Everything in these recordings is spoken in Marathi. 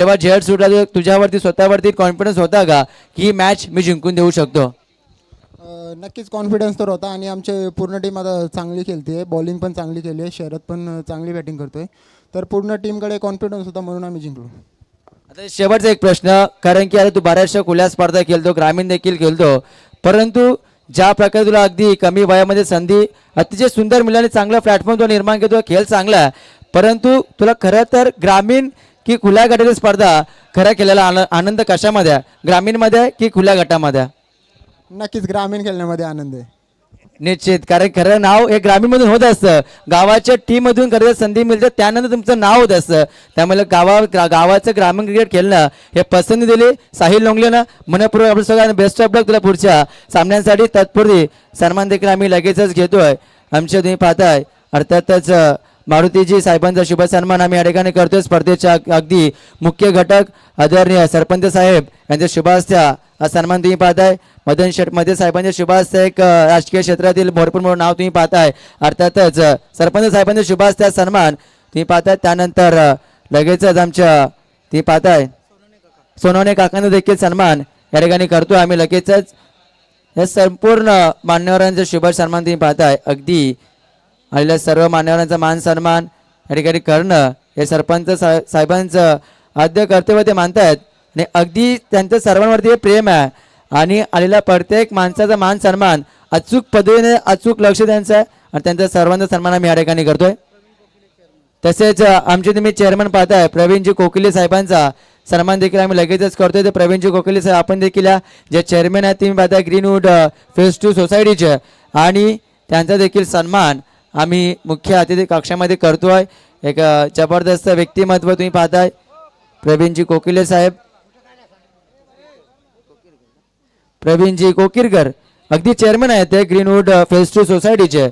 तेव्हा झेड सुटला तुझ्यावरती स्वतःवरती कॉन्फिडन्स होता का की ही मॅच मी जिंकून देऊ शकतो? नक्कीच कॉन्फिडन्स तर होता आणि आमचे पूर्ण टीम आता चांगली खेळते आहे, बॉलिंग पण चांगली केली आहे, शरद पण चांगली बॅटिंग करतोय, तर पूर्ण टीमकडे कॉन्फिडन्स होता म्हणून आम्ही जिंकलो. आता शेवटचा एक प्रश्न, कारण की आता तू बऱ्याचशा खुल्या स्पर्धा खेळतो, ग्रामीण देखील खेळतो, परंतु ज्या प्रकारे तुला अगदी कमी वयामध्ये संधी अतिशय सुंदर मिळाली, चांगला प्लॅटफॉर्म तो निर्माण केतो, खेळ चांगला आहे, परंतु तुला खरं तर ग्रामीण की खुल्या गटातील स्पर्धा खरं केलेला आनंद कशामध्ये आहे? ग्रामीणमध्ये की खुल्या गटामध्ये? नक्कीच ग्रामीण खेळण्यामध्ये आनंद आहे. निश्चित, कारण खरं नाव हे ग्रामीणमधून होत असतं, गावाच्या टीम मधून खरं संधी मिळते त्यानंतर तुमचं नाव होत असतं, त्यामुळे गावाचं ग्रामीण क्रिकेट खेळणं हे पसंती दिली साहिल लोंगलेनं. मनपूर्वक आपलं सगळ्यांना बेस्ट ऑफ लक तुला पुढच्या सामन्यांसाठी. तत्पूर्वी सन्मान देखील आम्ही लगेचच घेतोय. आमच्या तुम्ही पाहताय अर्थातच मारुतीजी साहेबांचा शुभ सन्मान आम्ही या ठिकाणी करतोय. स्पर्धेच्या अगदी मुख्य घटक आदरणीय सरपंच साहेब यांच्या शुभास्त्या हा सन्मान तुम्ही पाहताय. मदन शेठ मध्ये साहेबांच्या शुभास्त्या एक राजकीय क्षेत्रातील भरपूर मोठं नाव तुम्ही पाहताय. अर्थातच सरपंच साहेबांच्या शुभास्त्या सन्मान तुम्ही पाहताय. त्यानंतर लगेचच आमच्या तुम्ही पाहताय सोनवणे काकांना देखील सन्मान या ठिकाणी करतोय आम्ही लगेचच. हे संपूर्ण मान्यवरांचा शुभ सन्मान तुम्ही पाहताय. अगदी आलेल्या सर्व मान्यवरांचा मान सन्मान या ठिकाणी करणं हे सरपंच साहेबांचं आद्य कर्तव्य ते मानतायत आणि अगदी त्यांचं सर्वांवरती हे प्रेम आहे आणि आलेल्या प्रत्येक माणसाचा मान सन्मान अचूक पद्धतीने अचूक लक्ष त्यांचं आहे आणि त्यांचा सर्वांचा सन्मान आम्ही या ठिकाणी करतोय. तसेच आमचे तुम्ही चेअरमन पाहताय प्रवीणजी कोकिले साहेबांचा सन्मान देखील आम्ही लगेचच करतोय. ते प्रवीणजी कोकिले साहेब आपण देखील जे चेअरमन आहेत तुम्ही पाहताय ग्रीनवूड फेज 2 सोसायटीचे आणि त्यांचा देखील सन्मान आम्ही मुख्य अतिथी कक्षामध्ये करतोय. एक जबरदस्त व्यक्तिमत्व तुम्ही पाहताय प्रवीणजी कोकिले साहेब, प्रवीणजी कोकिरकर अगदी चेअरमन आहेत ते ग्रीनवूड फेज 2 सोसायटीचे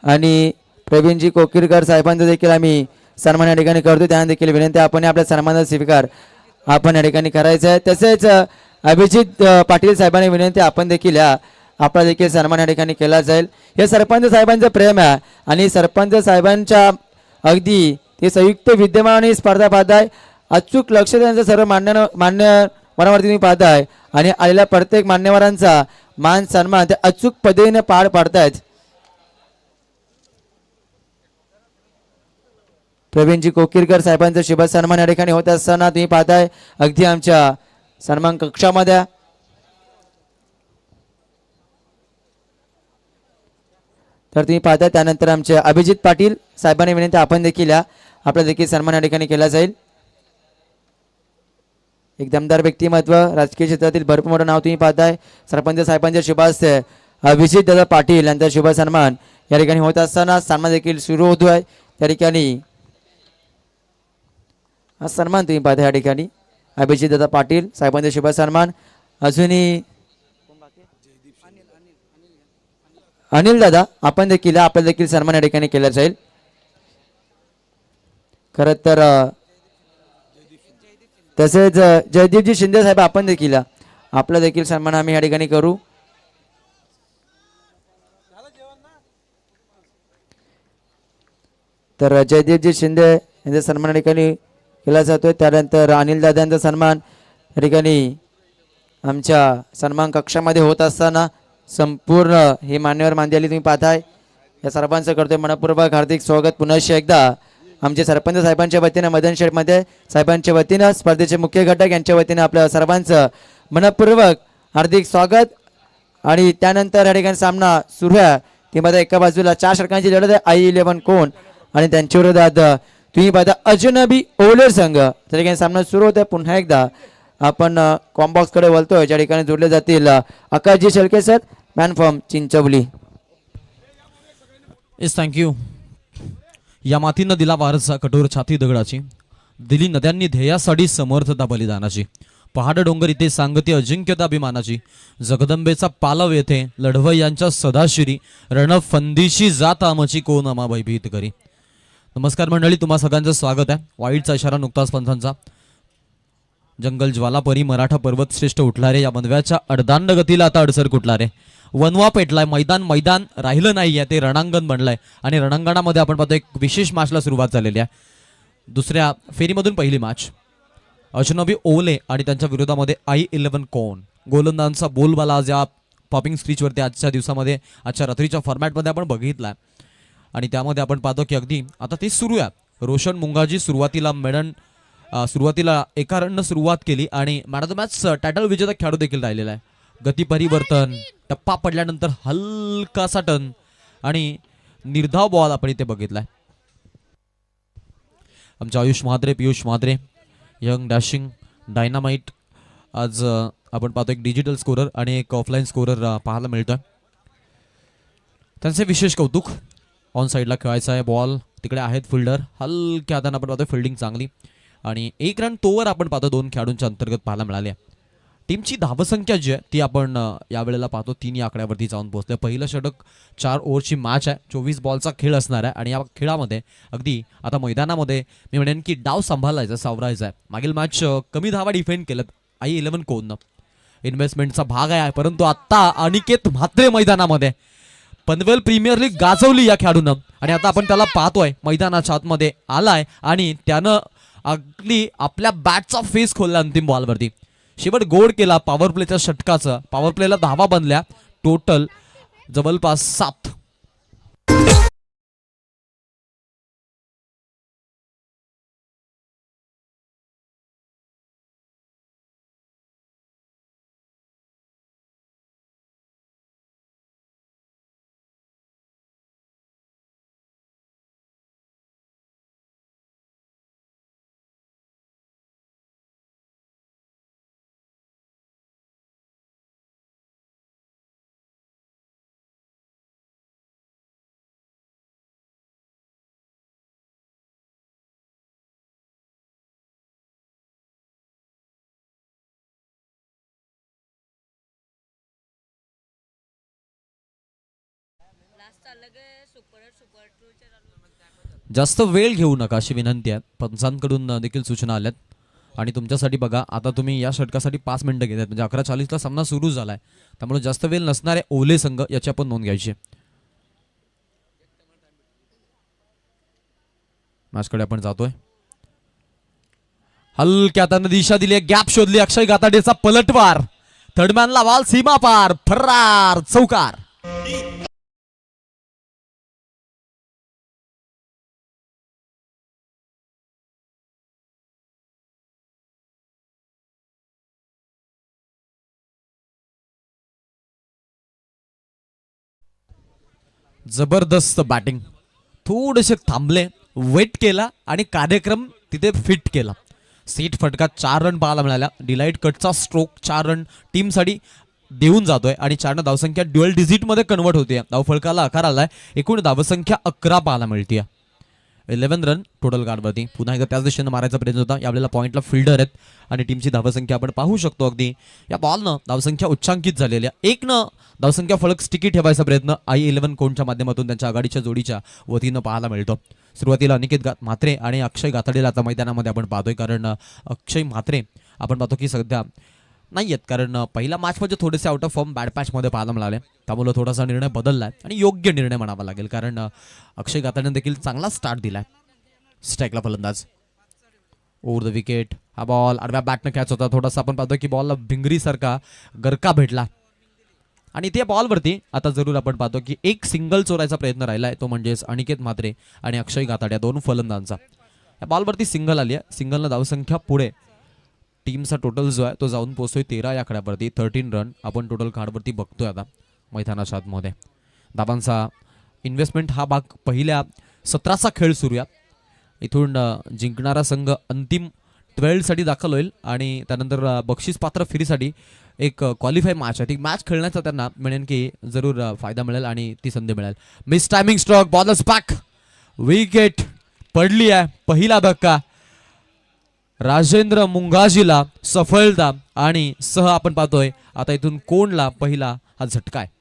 आणि प्रवीणजी कोकिरकर साहेबांचा देखील आम्ही सन्मान या ठिकाणी करतो. त्यांना देखील विनंती आपण आपल्या सन्मानाचा स्वीकार आपण या ठिकाणी करायचा आहे. तसेच अभिजित पाटील साहेबांनी विनंती आपण देखील आपला देखील सन्मान या ठिकाणी केला जाईल. हे सरपंच साहेबांचं प्रेम आहे आणि सरपंच साहेबांच्या अगदी ते संयुक्त विद्यमान स्पर्धा पाहताय. अचूक लक्ष त्यांचं सर्व मान्यवरांवरती तुम्ही पाहताय आणि आलेल्या प्रत्येक मान्यवरांचा मान सन्मान ते अचूक पद्धतीने पार पाडतायत. प्रवीणजी कोकिरकर साहेबांचा शुभ सन्मान या ठिकाणी होत असताना तुम्ही पाहताय अगदी आमच्या सन्मान कक्षामध्ये. तर तुम्ही पाहताय त्यानंतर आमचे अभिजित पाटील साहेबांनी विनंती आपण देखील आपला देखील सन्मान या ठिकाणी केला जाईल. एक दमदार व्यक्तिमत्व राजकीय क्षेत्रातील भरपूर मोठं नाव तुम्ही पाहताय. सरपंच साहेबांच्या शुभास्ते अभिजित दादा पाटील यांचा शुभ सन्मान या ठिकाणी होत असताना सन्मान देखील सुरू होतोय. त्या ठिकाणी हा सन्मान तुम्ही पाहता या ठिकाणी अभिजित दादा पाटील साहेबांचा शुभ सन्मान. अजूनही अनिल दादा आपण देखील आपल्याला देखील सन्मान या ठिकाणी केला जाईल. खरं तर तसेच जयदीपजी शिंदे साहेब आपण देखील आपला देखील सन्मान आम्ही या ठिकाणी करू. तर जयदीपजी शिंदे यांचा सन्मान या ठिकाणी केला जातोय. त्यानंतर अनिल दादांचा सन्मान या ठिकाणी आमच्या सन्मान कक्षामध्ये होत असताना संपूर्ण हे मान्यवर मानलेली तुम्ही पाहताय. या सर्वांचं करतोय मनपूर्वक हार्दिक स्वागत पुन्हा एकदा आमचे सरपंच साहेबांच्या वतीनं मदन शेठमध्ये साहेबांच्या वतीनं स्पर्धेचे मुख्य घटक यांच्या वतीनं आपल्या सर्वांचं मनपूर्वक हार्दिक स्वागत. आणि त्यानंतर या ठिकाणी सामना सुरू आहे. टीमध्ये एका बाजूला 4 षटकांची लढत आहे I11 कोण आणि त्यांच्या विरोधात तुम्ही पाहता अजनबी ओलेर संघ. त्या ठिकाणी सामना सुरू होत आहे. पुन्हा एकदा आपण कॉम्बॉक्सकडे वळतोय ज्या ठिकाणी जोडले जातील आकाशजी Shelke sir man from Chinchavli. Yes thank you. या मातीनं दिला वारसा कठोर छाती दगडाची, दिली नद्यांनी ध्येयासाठी समर्थता बलिदानाची, पहाड डोंगर इथे सांगते अजिंक्यता अभिमानाची, जगदंबेचा पालव येथे लढवय्यांच्या सदाशिरी, रणफंदीशी जात आमची कोण अमा भयभीत करी. नमस्कार मंडळी, तुम्हा सगळ्यांचं स्वागत आहे. वाईटचा इशारा नुकताच पंथांचा. जंगल ज्वालापरी मराठा पर्वत श्रेष्ठ उठला रे, या बनव्याच्या अडदांड गतीला आता अडसर कुठला रे. वनवा पेटलाय, मैदान राहिलं नाही आहे, ते रणांगण बनलंय आणि रणांगणामध्ये आपण पाहतो एक विशेष मॅचला सुरुवात झालेली आहे. दुसऱ्या फेरीमधून पहिली मॅच अजनबी ओले आणि त्यांच्या विरोधामध्ये I-11 कोण. गोलंदाजांचा बोलबाला आज या पॉपिंग स्पीचवरती आजच्या दिवसामध्ये आजच्या रात्रीच्या फॉर्मॅटमध्ये आपण बघितला आणि त्यामध्ये आपण पाहतो की अगदी आता ते सुरू आहे. रोशन मुंगाजी सुरुवातीला एका रननं सुरुवात केली आणि man of the match title विजेता खेळाडू देखील राहिलेला आहे. गती परिवर्तन, टप्पा पडल्यानंतर हलकासा टर्न आणि निर्धाव बॉल आपण इथे बघितलाय. आमचे Ayush Mhatre, Piyush Mhatre, young dashing dynamite. आज आपण पाहतो एक डिजिटल स्कोरर आणि एक ऑफलाईन स्कोरर पाहायला मिळतोय. त्यांचे विशेष कौतुक. ऑन साईडला खेळायचा आहे बॉल, तिकडे आहेत फिल्डर. हलक्या हाताने आपण पाहतो फिल्डिंग चांगली आणि एक रन तोवर आपण पाहतो 2 खेळाडूंच्या अंतर्गत पाहायला मिळाले. टीमची धावसंख्या जी आहे ती आपण यावेळेला पाहतो 3 या आकड्यावरती जाऊन पोहोचले. पहिलं षटक 4 ओव्हरची मॅच आहे, 24 बॉलचा खेळ असणार आहे आणि या खेळामध्ये अगदी आता मैदानामध्ये मी म्हणेन की डाव सांभाळायचा, सावरायचा आहे. मागील मॅच कमी धावा डिफेंड केलं I-11 कोणनं. इन्व्हेस्टमेंटचा भाग आहे, परंतु आता अनिकेत म्हात्रे मैदानामध्ये पनवेल प्रीमियर लीग गाजवली या खेळाडूनं आणि आता आपण त्याला पाहतोय मैदानाच्या आतमध्ये आलाय आणि त्यानं अगदी आपल्या बॅटचा फेस खोलला अंतिम बॉलवरती. शेवट गोड केला पॉवर प्लेच्या षटकाचं. पॉवर प्लेला धावा बनल्या टोटल जवळपास 7. जास्त वेळ घेऊ नका अशी विनंती आहे. पंचांकडून देखील सूचना आल्यात आणि तुमच्यासाठी बघा आता तुम्ही या षटकासाठी 5 मिनिटं घेतात म्हणजे 11:40ला सामना सुरू झालाय, त्यामुळे जास्त वेळ नसणारे ओले संघ याची आपण नोंद घ्यायची. मॅचकडे आपण जातोय. हलक्या हाताने दिशा दिली, गॅप शोधली, अक्षय गाताडेचा पलटवार, थर्डमॅनला बॉल सीमा पार, फरार चौकार. जबरदस्त बॅटिंग. थोडेसे थांबले, वेट केला आणि कार्यक्रम तिथे फिट केला. सीट फटका 4 रन पाहायला मिळाला. डिलाइट कटचा स्ट्रोक 4 रन टीमसाठी देऊन जातोय आणि 4 धावसंख्या ड्युअल डिजिट मध्ये कन्वर्ट होते. धावफलकाला आकार आलाय. एकूण धावसंख्या 11 पाहायला मिळते. 11 रन टोटल कार्डवरती. पुन्हा एकदा त्याच दिशेने मारायचा प्रयत्न होता. यावेळेला पॉइंटला फिल्डर आहेत आणि टीमची धावसंख्या आपण पाहू शकतो. अगदी या बॉलनं धावसंख्या उच्चांकित झालेल्या. एकनं धावसंख्या फलक स्टिकी ठेवायचा प्रयत्न I-11 कोणच्या माध्यमातून त्यांच्या आघाडीच्या जोडीच्या वतीनं पाहायला मिळतो. सुरुवातीला अनिकेत म्हात्रे आणि अक्षय गाताडेला आता मैदानामध्ये आपण पाहतोय, कारण अक्षय म्हात्रे आपण पाहतो की सध्या नाही आहेत, कारण पहिल्या मॅचमध्ये थोडेसे आउट ऑफ फॉर्म बॅड पॅचमध्ये पाहायला मिळाले. त्यामुळे थोडासा निर्णय बदललाय आणि योग्य निर्णय म्हणावा लागेल, कारण अक्षय गाताडे देखील चांगला स्टार्ट दिलाय. स्ट्राईकला फलंदाज, ओव्हर द विकेट. हा बॉल आडव्या बॅटनं कॅच होता. थोडासा आपण पाहतो की बॉलला भिंगरीसारखा गरका भेटला आणि त्या बॉलवरती आता जरूर आपण पाहतो की एक सिंगल चोरायचा प्रयत्न राहिलाय, तो म्हणजेच अनिकेत म्हात्रे आणि अक्षय गाताडे या 2 फलंदाजांचा. या बॉलवरती सिंगल आली आहे. सिंगलनं धावसंख्या पुढे टीमचा टोटल जो आहे तो जाऊन पोहोचतोय 13 या आकड्यावरती. 13 रन आपण टोटल कार्डवरती बघतोय आता मैदानाच्या आतमध्ये. धावांचा इन्व्हेस्टमेंट हा भाग पहिल्या 17चा खेळ सुरू आहे. इथून जिंकणारा संघ अंतिम 12 साठी दाखल होईल आणि त्यानंतर बक्षीस पात्र फेरीसाठी एक क्वालिफाय मॅच आहे. ती मॅच खेळण्याचा त्यांना म्हणेन की जरूर फायदा मिळेल आणि ती संधी मिळेल. Miss timing stroke, bowlers back, wicket पडली आहे. पहिला धक्का राजेंद्र मुंगाजीला सफलता आणि सह आपण पाहतोय आता इथून कोणला पहिला हा झटका आहे.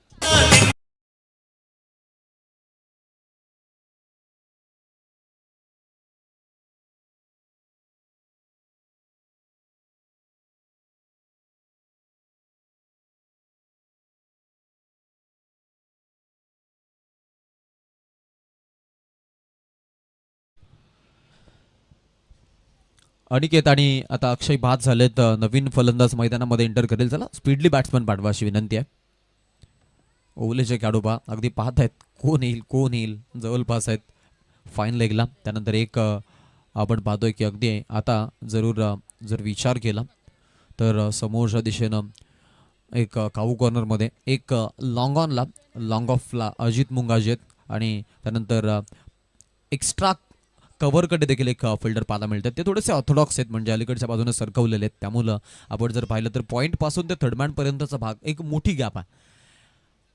अनिकेत आणि आता अक्षय बाद झालेत. नवीन फलंदाज मैदानामध्ये एंटर करेल. चला स्पीडली बॅट्समन पाठवा अशी विनंती आहे. ओवलेचे खेळाडू पहा अगदी पाहत आहेत कोण येईल जवळपास आहेत फाईन लेगला. त्यानंतर एक आपण पाहतोय की अगदी आता जर विचार केला तर समोरच्या दिशेनं एक काऊ कॉर्नरमध्ये एक लॉंग ऑफला अजित मुंगाजी आहेत आणि त्यानंतर एक्स्ट्रा कव्हरकडे देखील एक फिल्डर पाहायला मिळतात. ते थोडेसे ऑर्थोडॉक्स आहेत म्हणजे अलीकडच्या बाजूने सरकवलेले आहेत. त्यामुळं आपण जर पाहिलं तर पॉईंटपासून ते थर्ड मॅनपर्यंतचा भाग एक मोठी गॅप आहे.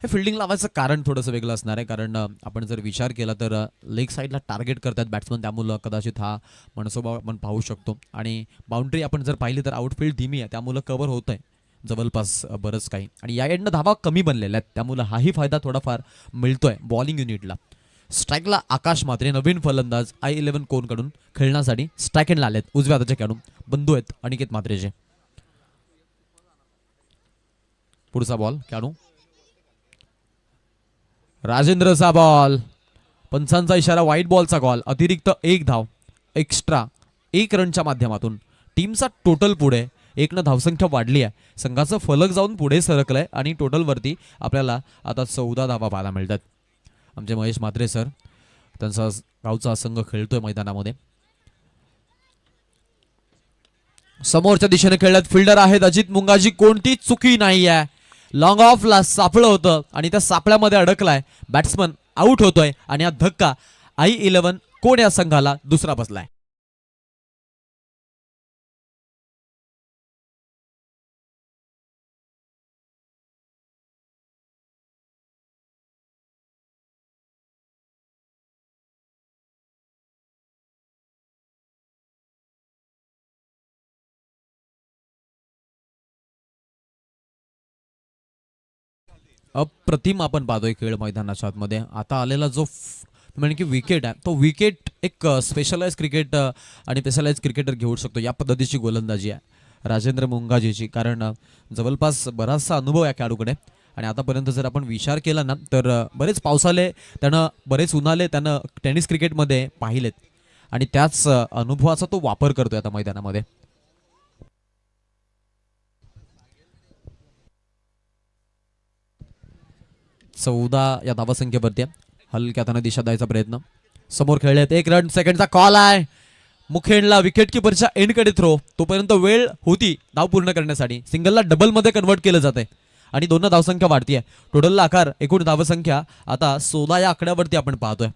हे फिल्डिंग लावायचं कारण थोडंसं वेगळं असणार आहे कारण आपण जर विचार केला तर लेग साईडला टार्गेट करतात बॅट्समन. त्यामुळं कदाचित हा मनसोबा आपण पाहू शकतो आणि बाउंड्री आपण जर पाहिली तर आउटफील्ड धीमी आहे त्यामुळं कव्हर होत आहे जवळपास बरंच काही आणि या एंडनं धावा कमी बनलेल्या आहेत त्यामुळं हाही फायदा थोडाफार मिळतोय बॉलिंग युनिटला. स्ट्राईकला आकाश म्हात्रे नवीन फलंदाज I11 कोणकडून खेळण्यासाठी स्ट्राईक एंडला आलेत. उजव्या हाताचे खेळाडू बंधू आहेत अनिकेत म्हात्रेचे. पुढचा बॉल खेळाडू राजेंद्रचा बॉल. पंचांचा इशारा व्हाईट बॉलचा कॉल. अतिरिक्त 1 धाव एक्स्ट्रा 1 रनच्या माध्यमातून टीमचा टोटल पुढे 1 धावसंख्या वाढली आहे. संघाचं फलक जाऊन पुढे सरकलंय आणि टोटलवरती आपल्याला आता 14 धावा पाहायला मिळतात. आमचे महेश म्हात्रे सर त्यांचा गावचा संघ खेळतोय मैदानामध्ये. समोरच्या दिशेने खेळत फिल्डर आहेत अजित मुंगाजी. कोणतीच चुकी नाही आहे. लॉंग ऑफला सापळं होतं आणि त्या सापळ्यामध्ये अडकलाय बॅट्समन आउट होतोय आणि हा धक्का I11 कोण या संघाला दुसरा बसलाय. अप्रतिम आपण पाहतोय खेळ मैदानाच्या आतमध्ये. आता आलेला जो म्हणजे की विकेट आहे तो विकेट एक स्पेशलाइज क्रिकेट आणि स्पेशलाइज क्रिकेटर घेऊ शकतो. या पद्धतीची गोलंदाजी आहे राजेंद्र मुंगाजीची कारण जवळपास बराचसा अनुभव आहे खेळाडूकडे आणि आतापर्यंत जर आपण विचार केला ना तर बरेच पावसाले त्यानं बरेच उन्हाळे त्यानं टेनिस क्रिकेटमध्ये पाहिलेत आणि त्याच अनुभवाचा तो वापर करतोय आता मैदानामध्ये. चौदा या धावसंख्येवरती हलक्या हाताने दिशा द्यायचा प्रयत्न. समोर खेळलेत 1 रन. सेकंडचा कॉल आहे मुखेडला विकेट किपरच्या एंडकडे थ्रो. तोपर्यंत वेळ होती धाव पूर्ण करण्यासाठी. सिंगलला डबल मध्ये कन्वर्ट केलं जाते आणि 2 धावसंख्या वाढतीये. टोटलला आकार एकूण धावसंख्या आता 16 या आकड्यावरती आपण पाहतोय.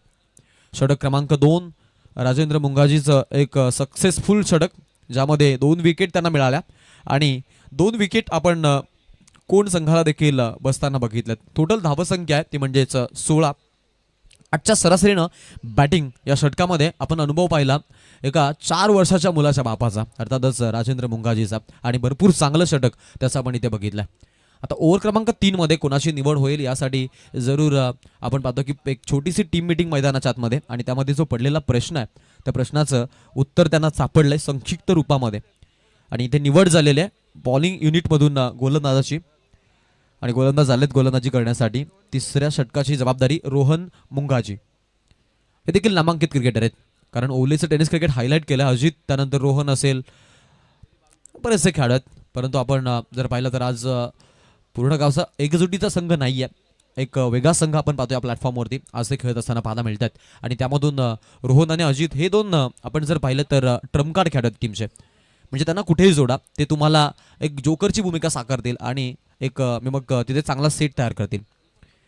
षटक क्रमांक 2 राजेंद्र मुंगाजीचं एक सक्सेसफुल षटक ज्यामध्ये 2 विकेट त्यांना मिळाल्या आणि 2 विकेट आपण कोण संघाला देखील बसताना बघितलं. टोटल धावसंख्या आहे ती म्हणजेच 16. आजच्या सरासरीनं बॅटिंग या षटकामध्ये आपण अनुभव पाहिला एका 4 वर्षाच्या मुलाच्या बापाचा अर्थातच राजेंद्र मुंगाजीचा आणि भरपूर चांगलं षटक त्याचा आपण इथे बघितलं. आता ओव्हर क्रमांक 3 मध्ये कोणाची निवड होईल यासाठी जरूर आपण पाहतो की एक छोटीशी टीम मीटिंग मैदानाच्या आतमध्ये आणि त्यामध्ये जो पडलेला प्रश्न आहे त्या प्रश्नाचं उत्तर त्यांना सापडलंय संक्षिप्त रूपामध्ये आणि इथे निवड झालेली आहे बॉलिंग युनिटमधून गोलंदाजाची आणि गोलंदाज झालेत गोलंदाजी करण्यासाठी. 3ऱ्या षटकाची जबाबदारी रोहन मुंगाजी. हे देखील नामांकित क्रिकेटर आहेत कारण ओवलेचं टेनिस क्रिकेट हायलाईट केलं. अजित त्यानंतर रोहन असेल बरेचसे खेळाडू आहेत परंतु आपण जर पाहिलं तर आज पूर्ण गावचा एकजुटीचा संघ नाही आहे. एक वेगळा संघ आपण पाहतो या प्लॅटफॉर्मवरती आज ते खेळत असताना पाहायला मिळतात आणि त्यामधून रोहन आणि अजित हे 2 आपण जर पाहिलं तर ट्रम्प कार्ड खेळत टीमचे म्हणजे त्यांना कुठेही जोडा ते तुम्हाला एक जोकरची भूमिका साकारतील आणि एक मग तिथे चांगला सेट तयार करतील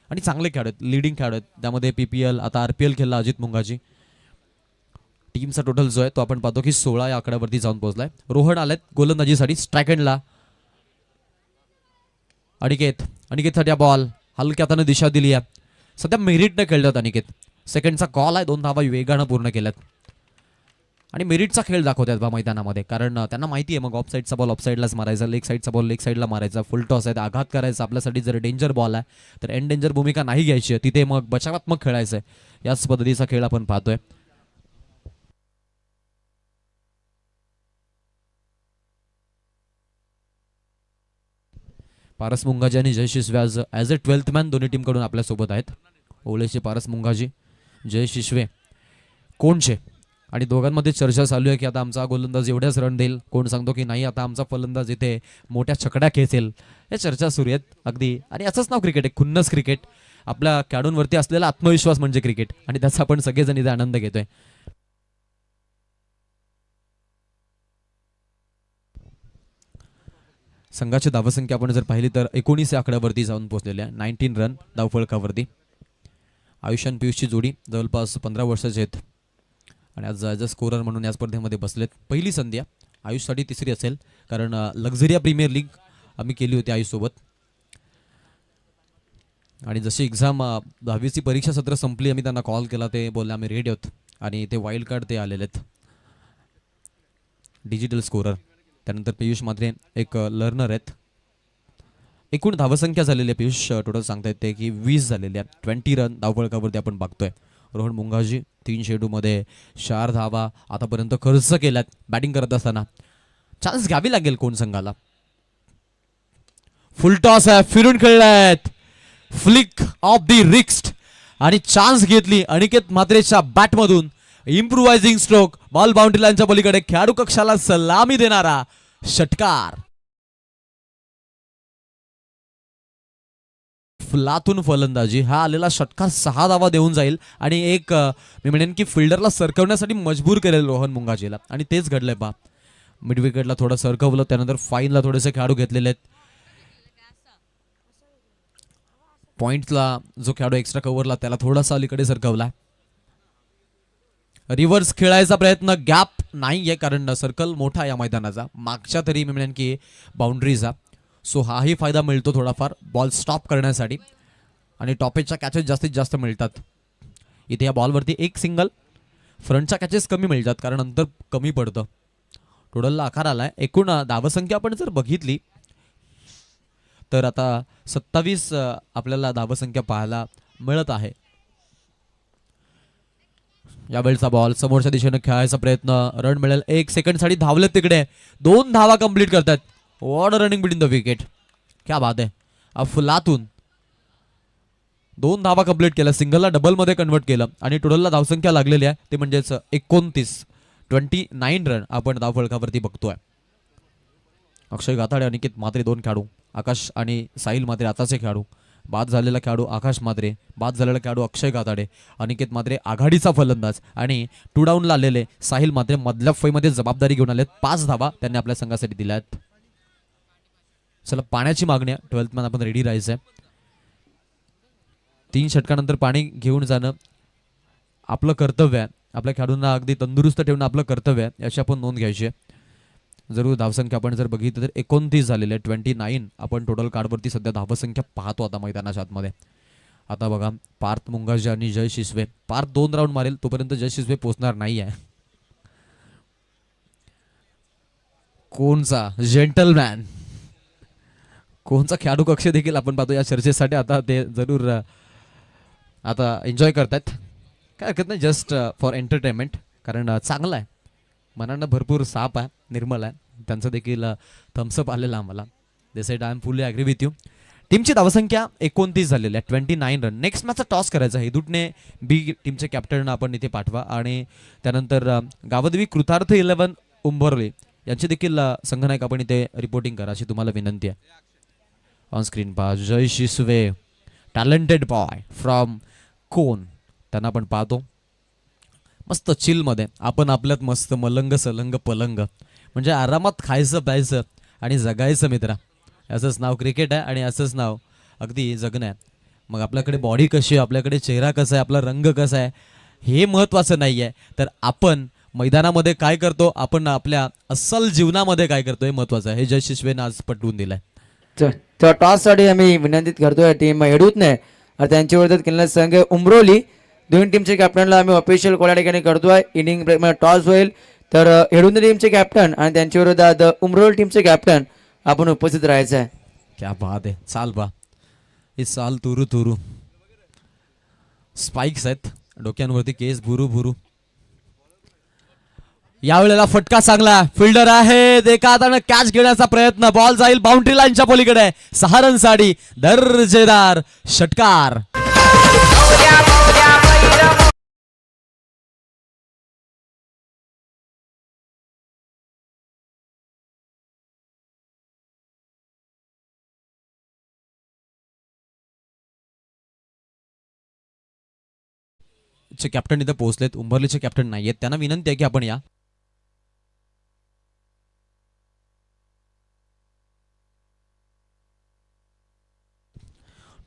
आणि चांगले खेळाडू आहेत लिडिंग खेळाडू आहेत. त्यामध्ये PPL आता RPL खेळला अजित मुंगाजी. टीमचा टोटल जो आहे तो आपण पाहतो की 16 या आकड्यावरती जाऊन पोहोचलाय. रोहन आलेत गोलंदाजीसाठी स्ट्राईक एंडला. अनिकेतसाठी बॉल हलक्या हाताने दिशा दिली आहे. सध्या मेरिटने खेळतात अनिकेत. सेकंडचा कॉल आहे 2 धावा वेगानं पूर्ण केल्यात आणि मेरिटचा खेळ दाखवतात बा मैदानामध्ये कारण त्यांना माहिती आहे मग ऑफ साईडचा बॉल ऑफ साईडलाच मारायचा लेग साईडचा बॉल लेग साईडला मारायचा फुल टॉस आहे आघात करायचा आपल्यासाठी जर डेंजर बॉल आहे तर एंड डेंजर भूमिका नाही घ्यायची आहे तिथे मग बचावात्मक खेळायचं आहे. याच पद्धतीचा खेळ आपण पाहतोय. पारस मुंगाजी आणि जयशिष व्याज ॲज अ 12th मॅन दोन्ही टीमकडून आपल्यासोबत आहेत. ओवलेचे पारस मुंगाजी जय शिशवे कोणचे आणि दोघांमध्ये चर्चा चालू आहे की आता आमचा गोलंदाज एवढ्याच रन देईल, कोण सांगतो की नाही आता आमचा फलंदाज इथे मोठ्या छकड्या खेचेल. या चर्चा सुरू आहेत अगदी. आणि याचंच नाव क्रिकेट आहे, खुन्नस क्रिकेट. आपल्या खेळाडूंवरती असलेला आत्मविश्वास म्हणजे क्रिकेट, आणि त्याचा आपण सगळेजण इथे आनंद घेतोय. संघाची धावसंख्या आपण जर पाहिली तर 19 आकड्यावरती जाऊन पोहोचलेली आहे. 19 रन धावफलकावरती. आयुष आणि पियुषची जोडी जवळपास 15 वर्षाचे आहेत आणि आज ॲज अ स्कोरर म्हणून या स्पर्धेमध्ये बसलेत. पहिली संधी आहे आयुषसाठी, तिसरी असेल कारण लक्झरिया प्रीमियर लीग आम्ही केली होती आयुषसोबत. आणि जशी एक्झाम 10वीची परीक्षा सत्र संपली, आम्ही त्यांना कॉल केला, ते बोलले आम्ही रेडी आहोत. आणि ते वाईल्ड कार्ड ते आलेले आहेत, डिजिटल स्कोरर. त्यानंतर पियुष मात्रे एक लर्नर आहेत. एकूण धावसंख्या झालेली आहे पियुष टोटल सांगता येते की 20 झालेली आहे. 20 रन धावफलकावरती आपण बघतोय. रोहन मुंगाजी 3 षेडूमध्ये 4 धावा आतापर्यंत खर्च केल्यात. बॅटिंग करत असताना चान्स घ्यावी लागेल कोण संघाला. फुल टॉस आहे, फिरून खेळलायत, फ्लिक ऑफ दी रिक्स्ट आणि चान्स घेतली अनिकेत म्हात्रेच्या बॅटमधून. इम्प्रुव्हायझिंग स्ट्रोक, बॉल बाउंड्री लाईनच्या पलीकडे खेळाडू कक्षाला सलामी देणारा षटकार. फुलातून फलंदाजी, हा आलेला षटकार 6 धावा देऊन जाईल आणि एक मी म्हणेन की फिल्डरला सरकवण्यासाठी मजबूर करेल रोहन मुंगाजीला, आणि तेच घडलंय. बा मिड विकेटला थोडं सरकवलं, त्यानंतर फाईनला थोडेसे खेळाडू घेतलेले आहेत. पॉइंटला जो खेळाडू एक्स्ट्रा कव्हरला त्याला थोडासा अलीकडे सरकवला. रिव्हर्स खेळायचा प्रयत्न, गॅप नाहीये कारण सर्कल मोठा या मैदानाचा, मागच्या तरी मी म्हणेन की बाउंड्रीचा. सो हाही फायदा मिळतो थोडाफार बॉल स्टॉप करण्यासाठी, आणि टॉपेजच्या कॅचेस जास्तीत जास्त मिळतात इथे. या बॉलवरती एक सिंगल, फ्रंटच्या कॅचेस कमी मिळतात कारण अंतर कमी पडतं. टोटलला आकार आलाय. एकूण धावसंख्या आपण जर बघितली तर आता 27 आपल्याला धावसंख्या पाहायला मिळत आहे. यावेळचा बॉल समोरच्या दिशेने खेळायचा प्रयत्न, रन मिळेल. 1 सेकंडसाठी धावलेत तिकडे, 2 धावा कंप्लीट करतात. What running between the wicket, क्या बात आहे. अफलातून 2 धावा कंप्लीट केल्या, सिंगलला डबल मध्ये कन्वर्ट केलं आणि टोटलला धावसंख्या लागलेली आहे ते म्हणजेच 29 रन आपण धावफलकावरती बघतोय. अक्षय गाताडे, अनिकेत म्हात्रे 2 खेळाडू, आकाश आणि साहिल म्हात्रे आताचे खेळाडू. बाद झालेला खेळाडू आकाश म्हात्रे, बाद झालेला खेळाडू अक्षय गाताडे. अनिकेत म्हात्रे आघाडीचा फलंदाज आणि 2 डाऊनला आलेले साहिल म्हात्रे मधल्या फळीमध्ये जबाबदारी घेऊन आलेत. 5 धावा त्यांनी आपल्या संघासाठी दिल्या आहेत. चला पाण्याची मागणी आहे, 12th मॅन आपण रेडी राहायचंय. 3 षटकानंतर पाणी घेऊन जाणं आपलं कर्तव्य आहे. आपल्या खेळाडूंना अगदी तंदुरुस्त ठेवणं आपलं कर्तव्य आहे, याची आपण नोंद घ्यायची आहे. जरूर धावसंख्या आपण जर बघितलं तर 29 झालेले आहे. 29 आपण टोटल कार्डवरती सध्या धावसंख्या पाहतो आता मैदानाच्या आतमध्ये. आता बघा पार्थ मुंगाजी आणि जय शिसवे. पार्थ 2 राऊंड मारेल, तोपर्यंत जय शिसवे पोहोचणार नाही आहे. कोणचा जेंटलमॅन, कोणचा खेळाडू कक्ष देखील आपण पाहतो या चर्चेसाठी. आता ते जरूर आता एन्जॉय करतात, काय हरकत नाही, जस्ट फॉर एंटरटेनमेंट. कारण चांगला आहे, मनानं भरपूर साफ आहे, निर्मल आहे. त्यांचं देखील थम्सअप आलेलं आम्हाला. They said I am fully agree with you. टीमची धावसंख्या 29 झालेली आहे. 29 रन. नेक्स्ट मॅचचा टॉस करायचा आहे. दुटणे बी टीमचे कॅप्टन आपण इथे पाठवा, आणि त्यानंतर गावदेवी कृतार्थ 11 उंबरले यांची देखील संघनायक आपण इथे रिपोर्टिंग करा अशी तुम्हाला विनंती आहे. ऑन स्क्रीन पहा जय शिसवे, टॅलेंटेड बॉय फ्रॉम कोण, त्यांना आपण पाहतो मस्त चिलमध्ये. आपण आपल्यात मस्त मलंग सलंग पलंग, म्हणजे आरामात खायचं प्यायचं आणि जगायचं मित्रा. असंच नाव क्रिकेट आहे आणि असंच नाव अगदी जगणं आहे. मग आपल्याकडे बॉडी कशी आहे, आपल्याकडे चेहरा कसा आहे, आपला रंग कसा आहे हे महत्त्वाचं नाही आहे, तर आपण मैदानामध्ये काय करतो, आपण आपल्या अस्सल जीवनामध्ये काय करतो हे महत्त्वाचं आहे. हे जय शिसवेनं आज पटवून दिलंय. तर टॉससाठी आम्ही विनंतीत करतोय टीम हेडूतने आणि त्यांच्या विरोधात केलेला संघ उमरोली. 2 टीमचे कॅप्टनला आम्ही ऑफिशियल कॉल या ठिकाणी करतोय. इनिंग टॉस होईल तर हेडून टीमचे कॅप्टन आणि त्यांच्या विरोधात उमरोली टीमचे कॅप्टन आपण उपस्थित राहायचं आहे. क्या बात आहे. चाल बा ही चाल तुरू तुरू, स्पाइक्स आहेत डोक्यांवरती, केस भुरू भुरू. यावेळेला फटका चांगला, फिल्डर आहे एका हाताने कॅच घेण्याचा प्रयत्न, बॉल जाईल बाउंड्री लाईनच्या पलीकडे. 6 रनसाठी दर्जेदार षटकार. चे कॅप्टन इथे पोहोचलेत, उंबरलीचे कॅप्टन नाही आहेत. त्यांना विनंती आहे की आपण या.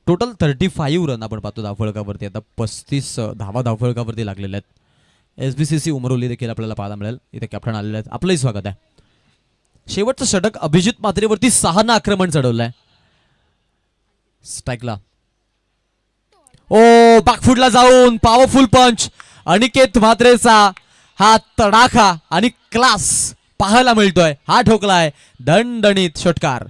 टोटल 35 रन आपण पाहतो धावफलकावरती. आता 35 धावा धावफलकावरती लागलेल्या आहेत. SBCC उमरवली देखील आपल्याला पाहायला मिळेल. इथे कॅप्टन आलेले आहेत. आपलंही स्वागत आहे. शेवटचं षटक अभिजित म्हात्रेवरती 6 आक्रमण चढवलंय. स्ट्राईकला ओ बॅकफुटला जाऊन पॉवरफुल पंच. अनिकेत म्हात्रेचा हा तडाखा आणि क्लास पाहायला मिळतोय. हा ठोकलाय दणदणीत षटकार.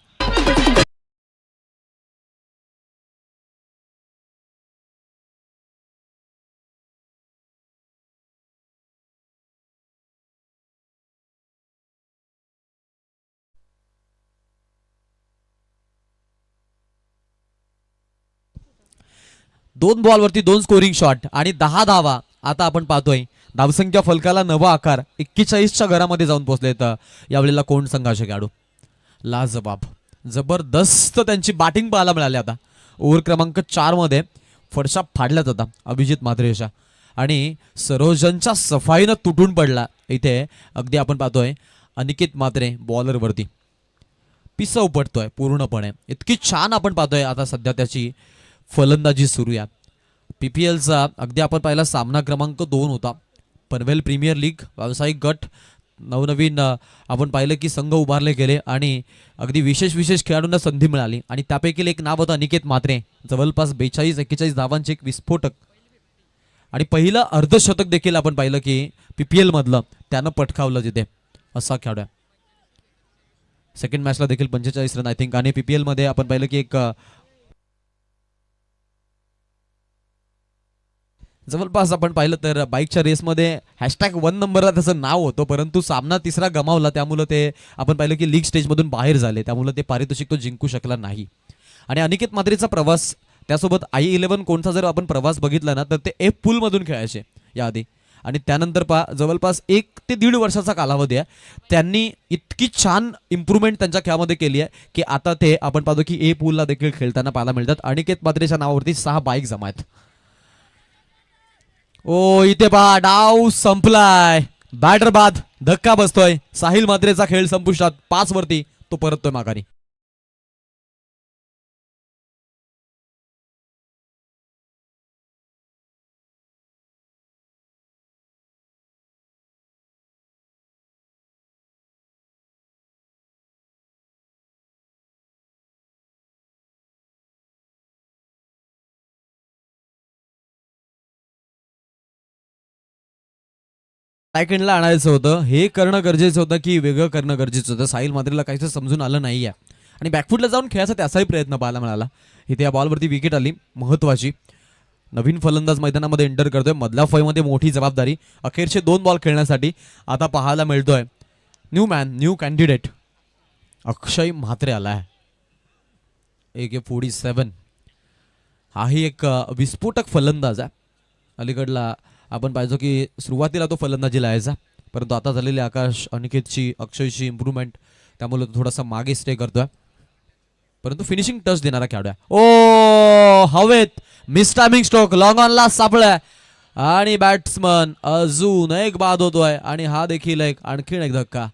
दोन बॉलवरती 2 स्कोरिंग शॉट आणि 10 धावा. आता आपण पाहतोय धावसंख्या फलकाला नवा आकार. 41च्या घरामध्ये जाऊन पोहोचलेत यावेळेला कोण संघाचे खेळाडू. लाजबाब जबरदस्त त्यांची बॅटिंग पाहायला मिळाली. आता ओव्हर क्रमांक 4 मध्ये फडशा फाडल्यात होता अभिजित म्हात्रेच्या आणि सरोजनच्या सफाईनं तुटून पडला. इथे अगदी आपण पाहतोय अनिकेत म्हात्रे बॉलरवरती पिसा उपटतोय पूर्णपणे. इतकी छान आपण पाहतोय आता सध्या त्याची फलंदाजी सुरू आहे. PPLचा अगदी आपण पाहिला सामना क्रमांक 2 होता. पनवेल प्रीमियर लीग व्यावसायिक गट नवनवीन आपण पाहिलं की संघ उभारले गेले आणि अगदी विशेष खेळाडूंना संधी मिळाली आणि त्यापैकी एक नाव होतं अनिकेत म्हात्रे. जवळपास 42-41 धावांचे एक विस्फोटक आणि पहिलं अर्धशतक देखील आपण पाहिलं की PPL मधलं त्यानं पटकावलं तिथे. असा खेळाडू आहे. सेकंड मॅचला देखील 45 रन आय थिंक. आणि PPL मध्ये आपण पाहिलं की एक जवळपास आपण पाहिलं तर बाईकच्या रेसमध्ये #1 नंबरला त्याचं नाव होतं, परंतु सामना तिसरा गमावला. त्यामुळे ते आपण पाहिलं की लीग स्टेजमधून बाहेर झाले. त्यामुळे ते पारितोषिक तो जिंकू शकला नाही. आणि अनिकेत म्हात्रेचा प्रवास त्यासोबत I11 कोणता जर आपण प्रवास बघितला ना तर ते F पूलमधून खेळायचे याआधी. आणि त्यानंतर जवळपास 1 ते 1.5 वर्षाचा कालावधी आहे. त्यांनी इतकी छान इम्प्रूव्हमेंट त्यांच्या खेळामध्ये केली आहे की आता ते आपण पाहतो की A पूलला देखील खेळताना पाहायला मिळतात. अनिकेत म्हात्रेच्या नावावरती 6 बाईक जमा आहेत. ओ इथे पहा डाव संपलाय. बॅटर बाद धक्का बसतोय. साहिल म्हात्रेचा खेळ संपुष्टात. 5 वरती तो परततोय माघारी. सेकंडला आणायचं होतं. हे करणं गरजेचं होतं की वेगळं करणं गरजेचं होतं. साहिल म्हात्रेला काहीच समजून आलं नाहीये आणि बॅकफुटला जाऊन खेळायचा त्याचाही प्रयत्न पाहायला मिळाला. इथे या बॉलवरती विकेट आली महत्वाची. नवीन फलंदाज मैदानामध्ये एंटर करतोय. मधल्या फळीमध्ये मोठी जबाबदारी. अखेरचे 2 बॉल खेळण्यासाठी आता पाहायला मिळतोय न्यू कॅन्डिडेट अक्षय म्हात्रे आलाय. AK-47 हाही एक विस्फोटक फलंदाज आहे. अलीकडला आपण पाहिजे की सुरुवातीला तो फलंदाजीला यायचा, परंतु आता झालेली अनिकेतची अक्षयची इम्प्रूव्हमेंट त्यामुळे तो थोडासा मागे स्टे करतोय. परंतु फिनिशिंग टच देणारा खेळाडू आहे. ओ हवेत मिस टायमिंग स्ट्रोक लॉंग ऑनला सापळाय आणि बॅट्समन अजून एक बाद होतोय आणि हा देखील आणखीन एक धक्का.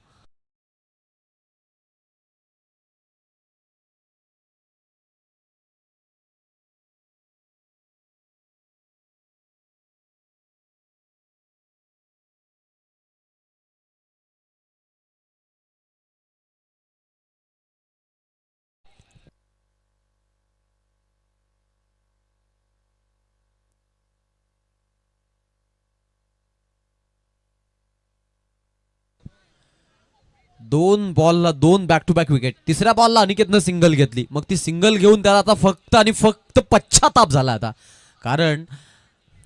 दोन बॉलला 2 बॅक टू बॅक विकेट. तिसऱ्या बॉलला अनिकेतनं सिंगल घेतली. मग ती सिंगल घेऊन त्याला आता फक्त आणि फक्त पश्चाताप झाला आता, कारण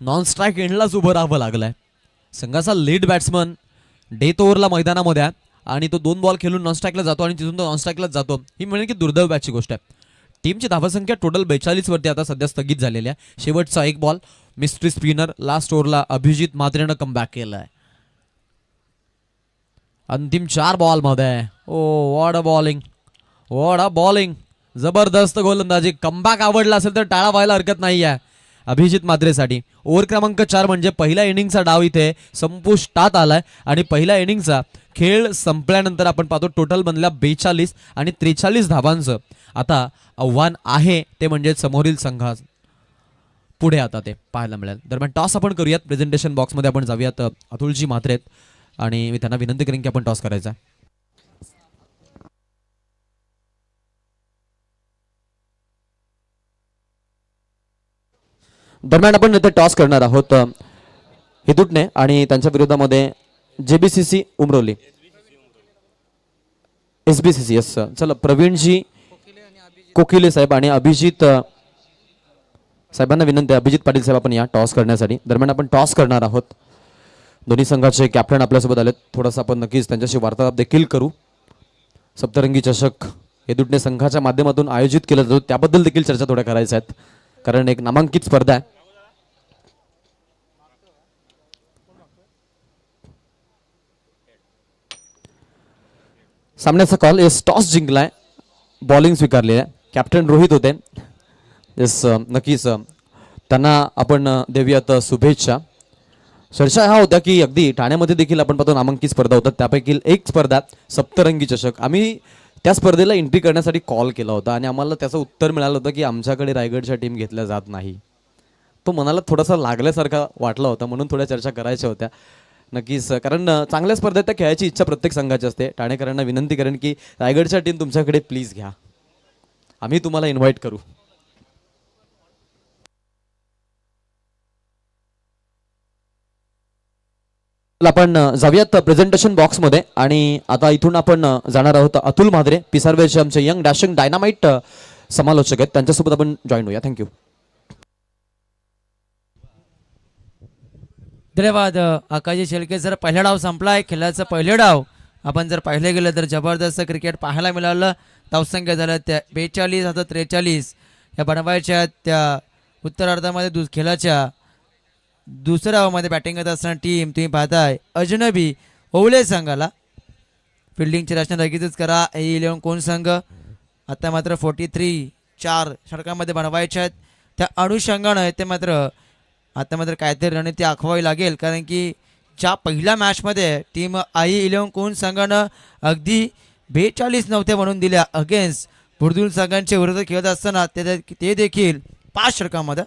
नॉन स्ट्राईक एंडलाच उभं राहावं लागलंय. संघाचा लीड बॅट्समन डेथ ओव्हरला मैदानामध्ये आहे आणि तो 2 बॉल खेळून नॉन स्ट्राईकला जातो आणि तिथून तो नॉन स्ट्राईकला जातो. ही म्हणजे की दुर्दैवाची गोष्ट आहे. टीमची धावसंख्या टोटल 42 वरती आता सध्या स्थगित झालेली आहे. शेवटचा 1 बॉल मिस्ट्री स्पिनर लास्ट ओव्हरला अभिजित म्हात्रेनं कमबॅक केलाय. अंतिम 4 बॉल मध्ये ओ व्हॉट अ बॉलिंग जबरदस्त गोलंदाजी. कमबॅक आवडला असेल तर टाळा व्हायला हरकत नाही आहे. अभिजित मात्रेसाठी. ओव्हर क्रमांक 4 म्हणजे पहिल्या इनिंगचा डाव इथे संपुष्टात आलाय आणि पहिल्या इनिंगचा खेळ संपल्यानंतर आपण पाहतो टोटल बनल्या 42 आणि 43 धावांचं आता आव्हान आहे ते म्हणजे समोरील संघा पुढे आता ते पाहायला मिळेल. दरम्यान टॉस आपण करूयात. प्रेझेंटेशन बॉक्समध्ये आपण जाऊयात. अतुलजी म्हात्रे आहेत आणि मी त्यांना विनंती करेन की आपण टॉस करायचा आहे. दरम्यान आपण इथे टॉस करणार आहोत हिदुटणे आणि त्यांच्या विरोधामध्ये JBCC उमरोली. SBCC yes. चला प्रवीणजी कोकिले साहेब आणि अभिजित साहेबांना विनंती आहे. अभिजित पाटील साहेब आपण या टॉस करण्यासाठी. दरम्यान आपण टॉस करणार आहोत. दोन्ही संघाचे कॅप्टन आपल्यासोबत आलेत. थोडासा आपण नक्कीच त्यांच्याशी वार्तालाप देखील करू. सप्तरंगी चषक हिदुटणे संघाच्या माध्यमातून आयोजित केला जातो त्याबद्दल देखील चर्चा थोड्या करायच्या आहेत कारण एक नामांकित स्पर्धा आहे. सामन्याचा कॉल येस टॉस जिंकलाय. बॉलिंग स्वीकारली आहे. कॅप्टन रोहित होते. येस नक्कीच त्यांना आपण देऊयात शुभेच्छा. चर्चा ह्या होत्या की अगदी ठाण्यामध्ये देखील आपण पाहतो नामांकित स्पर्धा होतात त्यापैकी एक स्पर्धा सप्तरंगी चषक. आम्ही त्या स्पर्धेला एंट्री करण्यासाठी कॉल केला होता आणि आम्हाला त्याचं उत्तर मिळालं होतं की आमच्याकडे रायगडच्या टीम घेतल्या जात नाही. तो मनाला थोडासा लागल्यासारखा वाटला होता म्हणून थोड्या चर्चा करायच्या होत्या. नक्कीच कारण चांगल्या स्पर्धेत त्या खेळायची इच्छा प्रत्येक संघाची असते. ठाणेकरांना विनंती करेन की रायगडच्या टीम तुमच्याकडे प्लीज घ्या. आम्ही तुम्हाला इन्व्हाइट करू. आपण जाऊयात प्रेझेंटेशन बॉक्समध्ये आणि आता इथून आपण जाणार आहोत अतुल म्हात्रे पिसारवेचे आमचे यंग डॅशिंग डायनामाइट समालोचक आहेत त्यांच्यासोबत आपण जॉईन होऊया. थँक्यू. धन्यवाद आकाशी शेळके सर. पहिला डाव संपलाय. खेळाचं पहिलं डाव आपण जर पाहिलं गेलं तर जबरदस्त क्रिकेट पाहायला मिळालं. धावसंख्या झाल्या त्या 42 आता 43 या बनवायच्या. त्या उत्तरार्धामध्ये खेळाच्या दुसऱ्या डावामध्ये बॅटिंग करत असताना टीम तुम्ही पाहताय अजनबी ओवले संघाला फिल्डिंगची रचना लगेचच करा. A11 कोण संघ आता मात्र 43 4 षटकांमध्ये बनवायच्या आहेत. त्या अनुषंगानं ते मात्र आता मात्र काहीतरी रणनीती आखवावी लागेल कारण की ज्या पहिल्या मॅचमध्ये टीम I11 कोण संघानं अगदी 42 नव्हत्या म्हणून दिल्या अगेन्स्ट बुर्दुल संघांच्या विरोधात खेळत असताना ते देखील 5 षटकांमध्ये.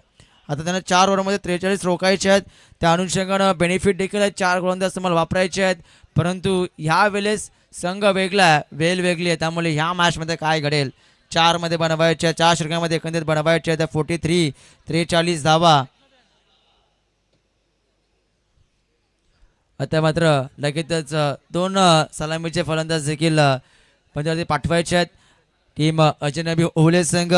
आता त्यांना 4 ओव्हरमध्ये 43 रोखायचे आहेत. त्या अनुषंगानं बेनिफिट देखील आहेत. 4 गोलंदाज तुम्हाला वापरायचे आहेत परंतु ह्या वेळेस संघ वेगळा वेल वेगळी आहे त्यामुळे ह्या मॅचमध्ये काय घडेल. 4 मध्ये बनवायच्या 4 षटकांमध्ये एकंदरीत बनवायच्या त्या 43 43 धावा. आता मात्र लगेचच 2 सलामीचे फलंदाज देखील पंजाबी पाठवायचे आहेत. टीम अजनबी ओवले संघ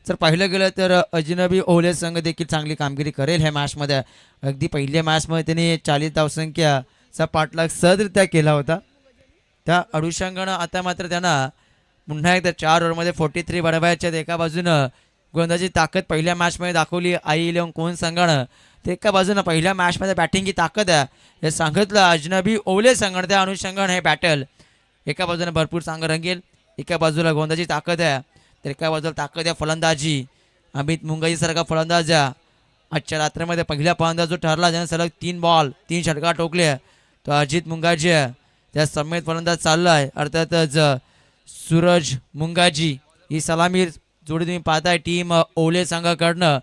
जर पाहिलं गेलं तर अजनबी ओवले संघ देखील चांगली कामगिरी करेल ह्या मॅचमध्ये. अगदी पहिल्या मॅचमध्ये त्यांनी 40 धावसंख्याचा पाठलाग सहजरित्या केला होता. त्या अनुषंगानं आता मात्र त्यांना पुन्हा एकदा 4 ओव्हरमध्ये 43 बनवायच्या. एका बाजूनं गोलंदाजी ताकद पहिल्या मॅचमध्ये दाखवली I11 कोण संघानं ते एका बाजूनं पहिल्या मॅचमध्ये बॅटिंगची ताकद आहे हे सांगितलं अजनबी ओवले संघानं. त्या अनुषंगानं हे बॅटल एका बाजूनं भरपूर चांगलं रंगेल. एका बाजूला गोलंदाजी ताकद आहे तर एका बाजूला ताकद आहे फलंदाजी. अमित मुंगाईसारखा फलंदाज आहे आजच्या रात्रीमध्ये पहिला फलंदाज जो ठरला ज्याने सलग 3 बॉल 3 षटका टोकले तो अजित मुंगाजी आहे. त्या समेत फलंदाज चालला आहे अर्थातच सूरज मुंगाजी. ही सलामी जोडी तुम्ही पाहताय टीम ओवले संघाकडनं.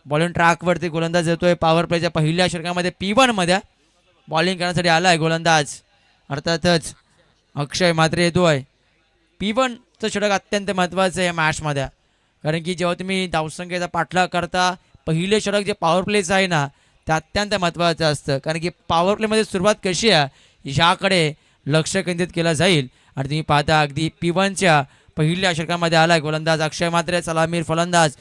बॉलिंग ट्रॅकवरती गोलंदाज येतोय. पॉवर प्लेच्या पहिल्या षटकामध्ये P1 मध्ये बॉलिंग करण्यासाठी आलाय गोलंदाज अर्थातच अक्षय म्हात्रे येतोय. P1चं षटक अत्यंत महत्त्वाचं आहे या मॅचमध्ये कारण की जेव्हा तुम्ही धावसंख्येचा पाठलाग करता पहिले षटक जे पॉवर प्लेचं आहे ना ते अत्यंत महत्त्वाचं असतं कारण की पॉवर प्लेमध्ये सुरुवात कशी आहे ह्याकडे लक्ष केंद्रित केलं जाईल. आणि तुम्ही पाहता अगदी P1च्या पहिल्या षटकामध्ये आलाय गोलंदाज अक्षय म्हात्रे. सलामीर फलंदाज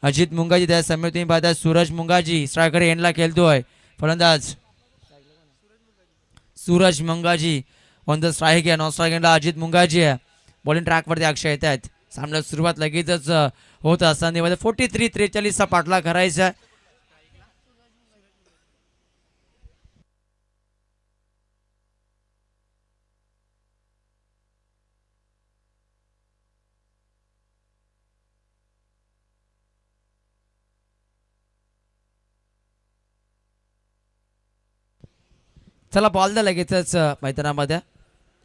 अजित मुंगाजी. त्या समेत तुम्ही पाहता सूरज मुंगाजी स्ट्रायकर एंडला खेळतोय. फलंदाज Suraj Mungaji on the strike आहे. नॉन स्ट्राईक एंडला अजित मुंगाजी आहे. बॉलिंग ट्रॅकवरती अक्षय येत आहेत. सामन्यात सुरुवात लगेचच होत असताना 43 43चा पाठलाग करायचा. चला बॉल द्या लगेचच मैदानामध्ये.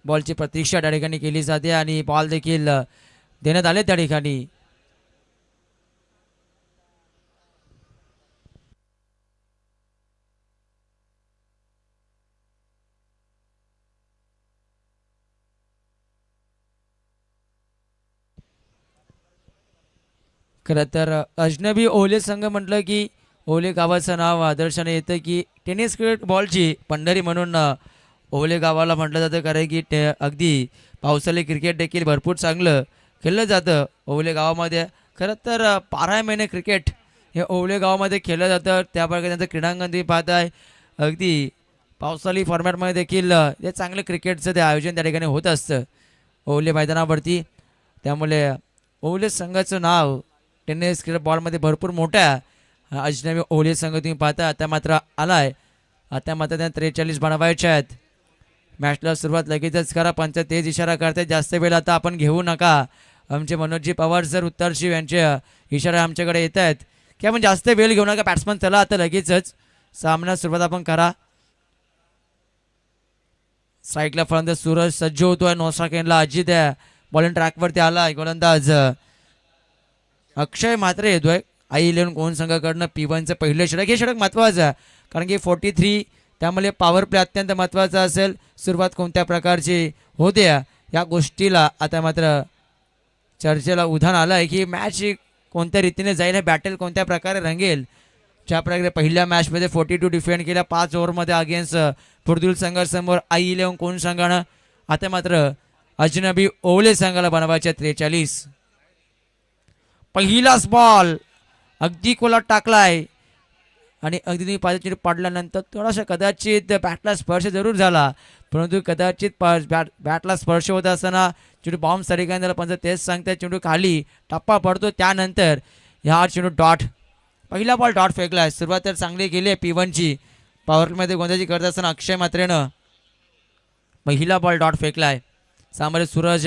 बॉलची प्रतीक्षा त्या ठिकाणी केली जाते आणि बॉल देखील देण्यात आले त्या ठिकाणी. खरं तर अजनबी ओले संघ म्हटलं की ओले गावाचं नाव आदर्शाने येतं की टेनिस क्रिकेट बॉलची पंढरी म्हणून ओले गावाला म्हटलं जातं. कारण की अगदी पावसाळी क्रिकेट देखील भरपूर चांगलं खेळलं जातं ओले गावामध्ये. खरं तर 12 महिने क्रिकेट हे ओले गावामध्ये खेळलं जातं. त्याप्रकारे त्यांचं क्रीडांगण तुम्ही पाहताय अगदी पावसाळी फॉर्मॅटमध्ये देखील हे चांगलं क्रिकेटचं ते आयोजन त्या ठिकाणी होत असतं ओले मैदानावरती. त्यामुळे ओले संघाचं नाव टेनिस क्रिकेट बॉलमध्ये भरपूर मोठं आहे. अजनबी ओले संघ तुम्ही पाहता आता मात्र आलाय. आता मात्र त्यांना 43 बनवायचे आहेत. मॅचला सुरुवात लगेचच करा. पंच तेज इशारा करते जास्त वेळ आता आपण घेऊ नका. आमचे मनोजी पवार सर उत्तरशिव यांचे इशारा आमच्याकडे येत आहेत की आपण जास्त वेळ घेऊ नका. बॅट्समन चला आता लगेचच सामन्यात सुरुवात आपण करा. स्ट्राईकला फलंदाज सूरज सज्ज होतोय. नोसा केनला अजित आहे. बॉलिंग ट्रॅकवरती आला गोलंदाज अक्षय मात्र येतोय. I11 कोण संघाकडनं P1चं पहिलं षटक. हे षटक महत्त्वाचं आहे कारण की 43 त्यामुळे पॉवर प्ले अत्यंत महत्त्वाचा असेल. सुरुवात कोणत्या प्रकारची होते या गोष्टीला आता मात्र चर्चेला उधाण आलं आहे की मॅच कोणत्या रीतीने जाईल. हे बॅटल कोणत्या प्रकारे रंगेल. ज्या प्रकारे पहिल्या मॅचमध्ये 42 डिफेंड केल्या 5 ओव्हरमध्ये अगेन्स्ट पुर्दुल संघासमोर I11 कोण संघानं आता मात्र अजनबी ओले संघाला बनवायचे 43. पहिलाच बॉल अगदी कोलात टाकलाय आणि अगदी तुम्ही पाहिजे पडल्यानंतर थोडासा कदाचित बॅटला स्पर्श जरूर झाला परंतु कदाचित बॅटला स्पर्श होत असताना चेंडू बॉम्ब सरिकाने त्याला पंच तेच सांगतात. चेंडू खाली टप्पा पडतो. त्यानंतर ह्या चेंडू डॉट पहिला बॉल डॉट फेकलाय. सुरुवात तर चांगली केली आहे P1ची. पॉवरप्लेमध्ये गोंधळाची करत असताना अक्षय मात्रेनं पहिला बॉल डॉट फेकलाय. सामोरे सूरज.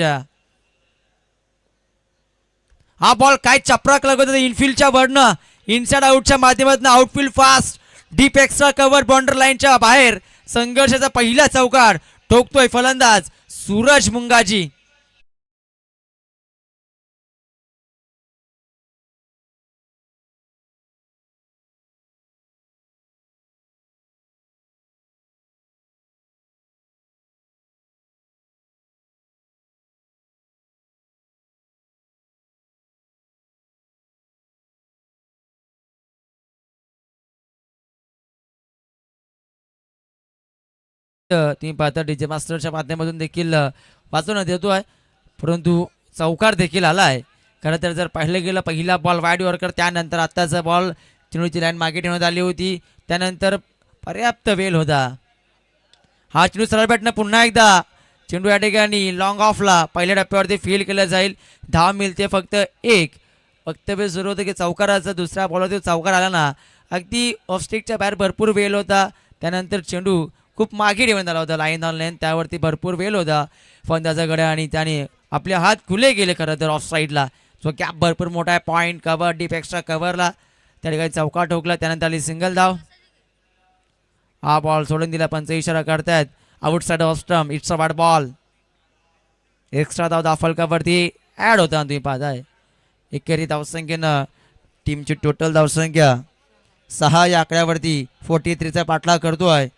हा बॉल काय चपराक लागत होता इनफिल्डच्या वरनं इनसाइड आउटच्या माध्यमातून outfield fast deep extra cover boundary लाईनच्या बाहेर संघर्षाचा पहिला चौकार ठोकतोय फलंदाज सूरज मुंगाजी. तुम्ही पाहता डीजे मास्टरच्या माध्यमातून देखील वाचवण्यात येतोय परंतु चौकार देखील आला आहे. खरं तर जर पाहिलं गेलं पहिला बॉल वाईड वर्कर त्यानंतर आत्ताचा बॉल चेंडूची लाईन मागे ठेवण्यात आली होती. त्यानंतर पर्याप्त वेळ होता. हा चेंडू सरळ बॅटनं पुन्हा एकदा चेंडू या ठिकाणी लॉंग ऑफला पहिल्या टप्प्यावरती फील केलं जाईल. धाव मिळते फक्त 1. वक्तव्य सुरू होतं की चौकाराचा दुसऱ्या बॉलवरती चौकार आला ना अगदी ऑफस्टिकच्या बाहेर भरपूर वेळ होता. त्यानंतर चेंडू खूप मागे ठेवण्यात आला होता लाईन ऑन लाईन. त्यावरती भरपूर वेळ होता फलंदाजाकडे आणि त्याने आपले हात खुले गेले. खरं तर ऑफ साईडला जो गॅप भरपूर मोठा आहे. पॉईंट कव्हर डीप एक्स्ट्रा कव्हरला त्या ठिकाणी चौकार ठोकला. त्यानंतर आली सिंगल धाव. हा बॉल सोडून दिला. पंच इशारा करतायत outside off stump. It's a bat ball. Extra धाव धाफलकावरती ॲड होता तुम्ही पाहताय. एकेरी धावसंख्येनं टीमची टोटल धावसंख्या 6 या आकड्यावरती 43चा पाठलाग करतोय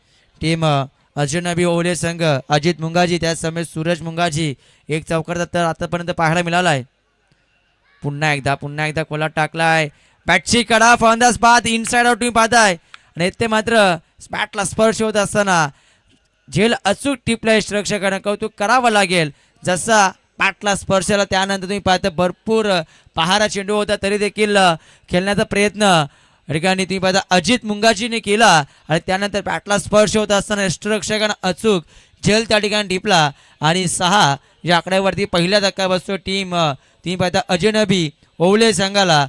टीम अजनबी ओले संघ. अजित मुंगाजी त्यासमोर सूरज मुंगाजी एक चौकार तर आतापर्यंत पाहायला मिळाला आहे. पुन्हा एकदा कोलात टाकलाय. बॅटची कडा फलंदाज बाद इनसाइड आउट तुम्ही पाहताय आणि ते मात्र बॅटला स्पर्श होत असताना झेल अचूक टिपलाय. रक्षकांना कौतुक करावं लागेल. जसा बॅटला स्पर्श झाला त्यानंतर तुम्ही पाहता भरपूर पहारा चेंडू होता तरी देखील खेळण्याचा प्रयत्न ठिकाणी तुम्ही पाहता अजित मुंगाजीने केला आणि त्यानंतर बॅटला स्पर्श होत असताना यष्टरक्षकांना अचूक झेल त्या ठिकाणी टिपला आणि 6 या आकड्यावरती पहिला धक्का बसतो टीम तुम्ही पाहता अजनबी ओवले संघाला.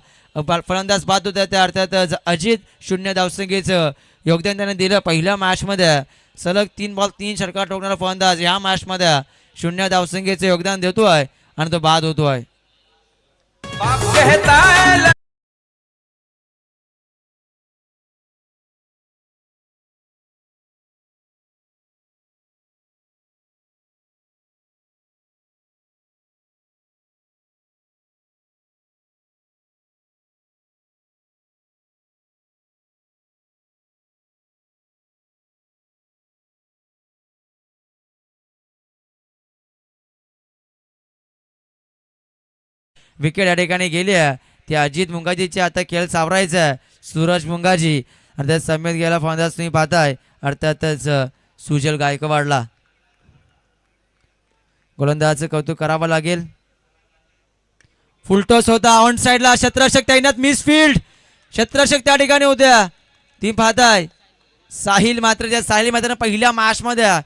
फलंदाज बाद होता त्या अर्थातच अजित 0 धावसंख्येचं योगदान त्याने दिलं. पहिल्या मॅचमध्ये सलग 3 बॉल 3 षटकार ठोकणारा फलंदाज ह्या मॅचमध्ये 0 धावसंख्येचं योगदान देतोय आणि तो बाद होतोय. विकेट या ठिकाणी गेली आहे ती अजित मुंगाजीचे आता खेळ सावरायचा आहे सूरज मुंगाजी अर्थात समेत गेला फलंदाज तुम्ही पाहताय अर्थातच सुजल गायकवाडला गोलंदाजाचं कौतुक करावं लागेल. फुलटॉस होता ऑन साइडला शत्रक्षक तैनात मिसफील्ड शत्रक्षक त्या ठिकाणी होत्या ती पाहताय साहिल मात्र पहिल्या मॅचमध्ये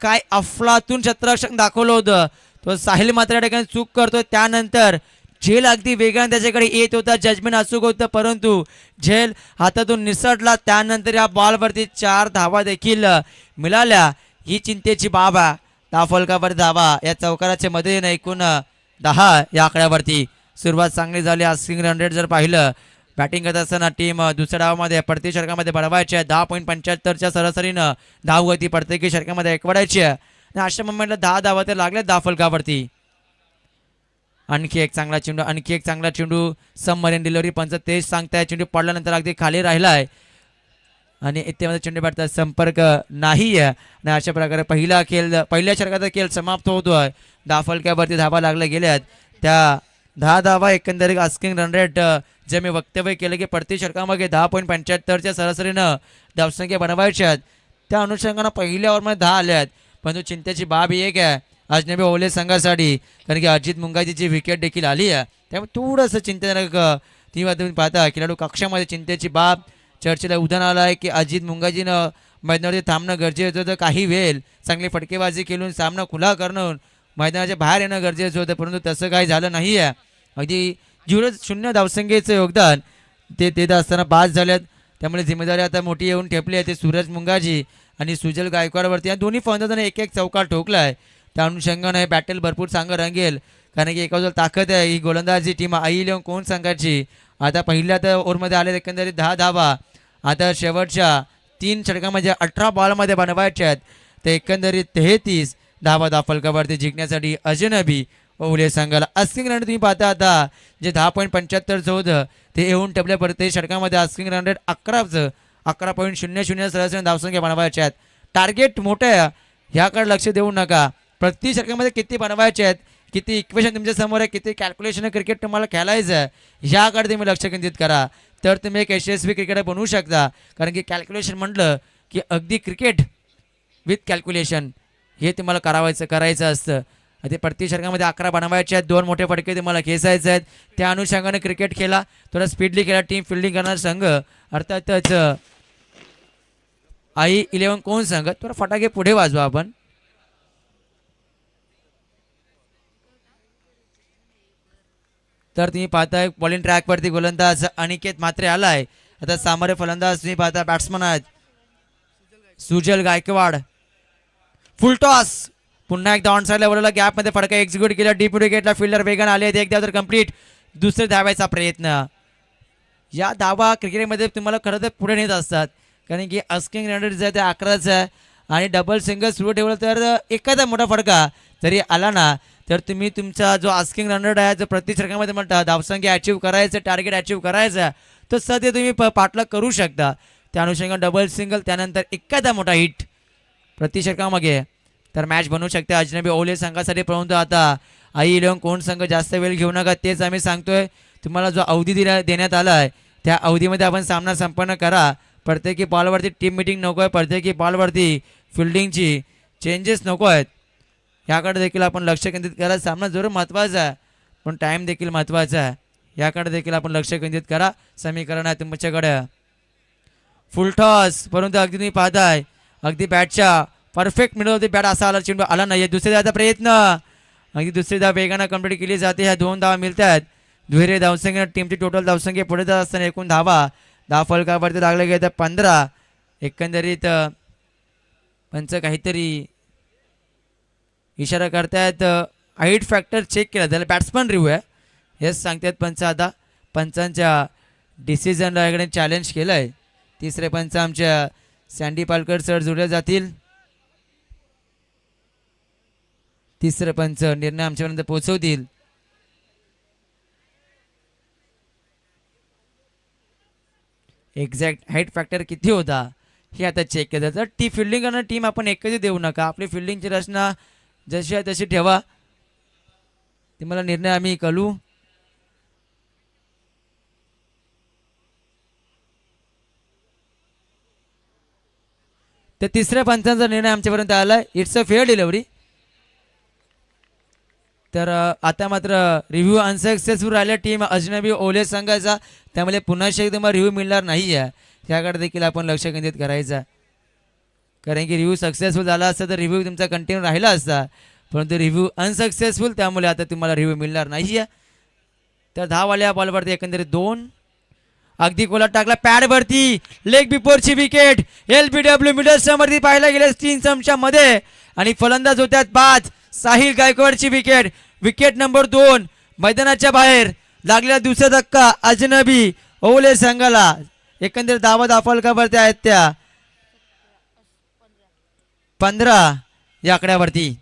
काय अफलातून शत्रक्षक दाखवलं होतं तो साहिल मात्र या ठिकाणी चूक करतोय त्यानंतर झेल अगदी वेगाने त्याच्याकडे येत होता जजमेंट अचूक होतं परंतु झेल हातातून निसटला त्यानंतर या बॉलवरती 4 धावा देखील मिळाल्या ही चिंतेची बाब आहे. 10 फलकावर धावा या चौकाराच्या मध्ये एकूण 10 या आकड्यावरती सुरुवात चांगली झाली. आस्किंग रन रेट जर पाहिलं बॅटिंग करत असताना टीम दुसऱ्या डावामध्ये प्रत्येक षटकामध्ये बळवायची आहे 10.75च्या सरासरीनं धावगती प्रत्येकी षटकामध्ये एकवडायची आहे आणि अशा मोमेंटला 10 धावा ते लागल्या 10 फलकावरती. आणखी एक चांगला चेंडू सबमरीन डिलिव्हरी पंच तेच सांगताय चेंडू पडल्यानंतर अगदी खाली राहिलाय आणि इथे चेंडू बॅटचा संपर्क नाही आहे आणि अशा प्रकारे पहिल्या षटकाचा खेळ समाप्त होतोय. 10 फलकावरती धावा लागल्या गेल्यात त्या 10 धावा एकंदरीत आस्किंग रन रेट जे मी वक्तव्य केलं की प्रत्येक षटकामागे 10.75च्या सरासरीनं धावसंख्या बनवायची आहेत त्या अनुषंगानं पहिल्या ओव्हरमध्ये 10 आल्या आहेत परंतु चिंतेची बाब ही एक आहे अजनबी ओले संघासाठी कारण की अजित मुंगाजीची विकेट देखील आली आहे त्यामुळे थोडंसं चिंताजनक तुम्ही पाहता खेळाडू कक्षामध्ये चिंतेची बाब चर्चेला उदाहरण आलं आहे की अजित मुंगाजीनं मैदानावरती थांबणं गरजेचं होतं काही वेळ चांगली फटकेबाजी केलून सामना खुला करून मैदानाच्या बाहेर येणं गरजेचं होतं परंतु तसं काही झालं नाही आहे. अगदी 0 धावसंख्येचं योगदान ते देत असताना बाद झाल्यात त्यामुळे जिम्मेदारी आता मोठी येऊन ठेपली आहे ते सूरज मुंगाजी आणि सुजल गायकवाडवरती या दोन्ही फलंदाजांनी एक चौकार ठोकला आहे त्या अनुषंगाने हे बॅटल भरपूर चांगलं रंगेल कारण की एका बाजूला ताकद आहे ही गोलंदाजी टीम आई लिहून कोण संघाची आता पहिल्या तर ओव्हरमध्ये आले एकंदरीत 10 धावा आता शेवटच्या 3 षटकामध्ये 18 बॉलमध्ये बनवायच्या आहेत ते एकंदरीत 33 धावा 10 फलकावरती जिंकण्यासाठी अजनबी ओले संघाला आस्किंग रन तुम्ही पाहता आता जे 10.75चं होतं ते येऊन टपल्या प्रत्येक षटकामध्ये आस्किंग रन रेट 11.00 सरासरी धावसंख्या बनवायच्या आहेत. टार्गेट मोठं आहे ह्याकडे लक्ष देऊ नका प्रत्येक षटकामध्ये किती बनवायचे आहेत किती इक्वेशन तुमच्या समोर आहे किती कॅल्क्युलेशन क्रिकेट तुम्हाला खेळायचं आहे ह्याकडे तुम्ही लक्ष केंद्रित करा तर तुम्ही एक यशस्वी क्रिकेटर बनवू शकता कारण की कॅल्क्युलेशन म्हटलं की अगदी क्रिकेट विथ कॅल्क्युलेशन हे तुम्हाला करायचं असतं. ते प्रत्येक षटकामध्ये 11 बनवायचे आहेत 2 मोठे फटके तुम्हाला खेचायचे आहेत त्या अनुषंगाने क्रिकेट खेळा थोडा स्पीडली खेळा टीम फिल्डिंग करणार संघ अर्थातच आई 11 कोण संघ थोडा फटाके पुढे वाजवा आपण तर तुम्ही पाहताय बॉलिंग ट्रॅकवरती गोलंदाज अनिकेत मात्रे आलाय आता सामोरे फलंदाज तुम्ही पाहता बॅट्समन आहेत सुजल गायकवाड फुलटॉस पुन्हा एकदा ऑन साइड लेवलला गॅपमध्ये फटका एक्झिक्यूट केला डीप विकेटला फिल्डर वेगाने आले एकदा तर कंप्लीट दुसरे धावायचा प्रयत्न या धावा क्रिकेटमध्ये तुम्हाला खरं तर पुढे नेत असतात कारण की आस्किंग रन रेट जे आहे ते 11च आहे आणि डबल सिंगल सुरू ठेवलं तर एखादा मोठा फटका जरी आला ना तर तुम्ही तुमचा जो आस्किंग रन रेट आहे जो प्रत्येक षटकामध्ये म्हणता धावसंख्या अचीव करायचं टार्गेट अचीव करायचं तर सध्या तुम्ही पाठलाग करू शकता त्या अनुषंगाने डबल सिंगल त्यानंतर एखादा मोठा हिट प्रति षटकामागे तर मॅच बनवू शकते अजनबी ओले संघासाठी परंतु आता आई 11 कोण संघ जास्त वेळ घेऊ नका तेच आम्ही सांगतोय तुम्हाला जो अवधी देण्यात आला आहे त्या अवधीमध्ये आपण सामना संपन्न करा प्रत्येकी बॉलवरती टीम मिटिंग नको आहे प्रत्येकी बॉलवरती फिल्डिंगची चेंजेस नको आहेत याकडे देखील आपण लक्ष केंद्रित करा सामना जरूर महत्त्वाचा आहे पण टाईम देखील महत्त्वाचा आहे याकडे देखील आपण लक्ष केंद्रित करा समीकरण आहे तुमच्याकडे फुल टॉस परंतु अगदी तुम्ही पाहताय अगदी बॅटच्या परफेक्ट मिडल होती बॅट असा आला चेंडू आला नाही दुसऱ्या धावाचा प्रयत्न अगदी दुसरी धाव वेगानं कंप्लीट केली जाते ह्या 2 धावा मिळत आहेत दुहेरी धावसंख्या टीमची टोटल धावसंख्या पुढे जात असताना एकूण धावा 10 फलकावरती लागले गेले तर 15 एकंदरीत पंच काहीतरी इशारा करतायत हाईट फॅक्टर चेक केला त्याला बॅट्समन रिव्ह्यू आहे हेच सांगतायत पंच आता पंचांच्या डिसिजनला इकडे चॅलेंज केलं आहे तिसरे पंच आमच्या सँडी पालकर सर जोडले जातील तिसरे पंच निर्णय आमच्यापर्यंत पोहोचवतील एक्झॅक्ट हाईट फॅक्टर किती होता हे आता चेक केलं तर टी फिल्डिंग करणार टीम आपण एकच देऊ नका आपली फिल्डिंगची रचना जशी आहे तशी ठेवा तुम्हाला निर्णय आम्ही कळू तर तिसऱ्या पंचांचा निर्णय आमच्यापर्यंत आला. It's a fair delivery. तर आता मात्र रिव्ह्यू अनसक्सेसफुल राहिला टीम अजनबी ओले संघाचा. त्यामुळे पुन्हा एकदा तुम्हाला रिव्ह्यू मिळणार नाही आहे. त्याकडे देखील आपण लक्ष केंद्रित करायचं, कारण की रिव्ह्यू सक्सेसफुल झाला असता तर रिव्ह्यू तुमचा कंटिन्यू राहिला असता, परंतु रिव्ह्यू अनसक्सेसफुल, त्यामुळे आता तुम्हाला रिव्ह्यू मिळणार नाही आहे. तर 10 वाल्या बॉलवरती एकंदरीत 2 अगदी कोलाट टाकला पॅडवरती, लेग बिफोरची विकेट. LBW मिडल स्टंपवरती पाहायला गेले 3 चमच्या मध्ये आणि फलंदाज होत्यात बाद. साहिल गायकवाडची विकेट, विकेट नंबर 2 मैदानाच्या बाहेर. लागलेला दुसरा धक्का अजनबी ओले संघाला. एकंदरीत धावा दाफलकावरती आहेत त्या 15 या आकड्यावरती.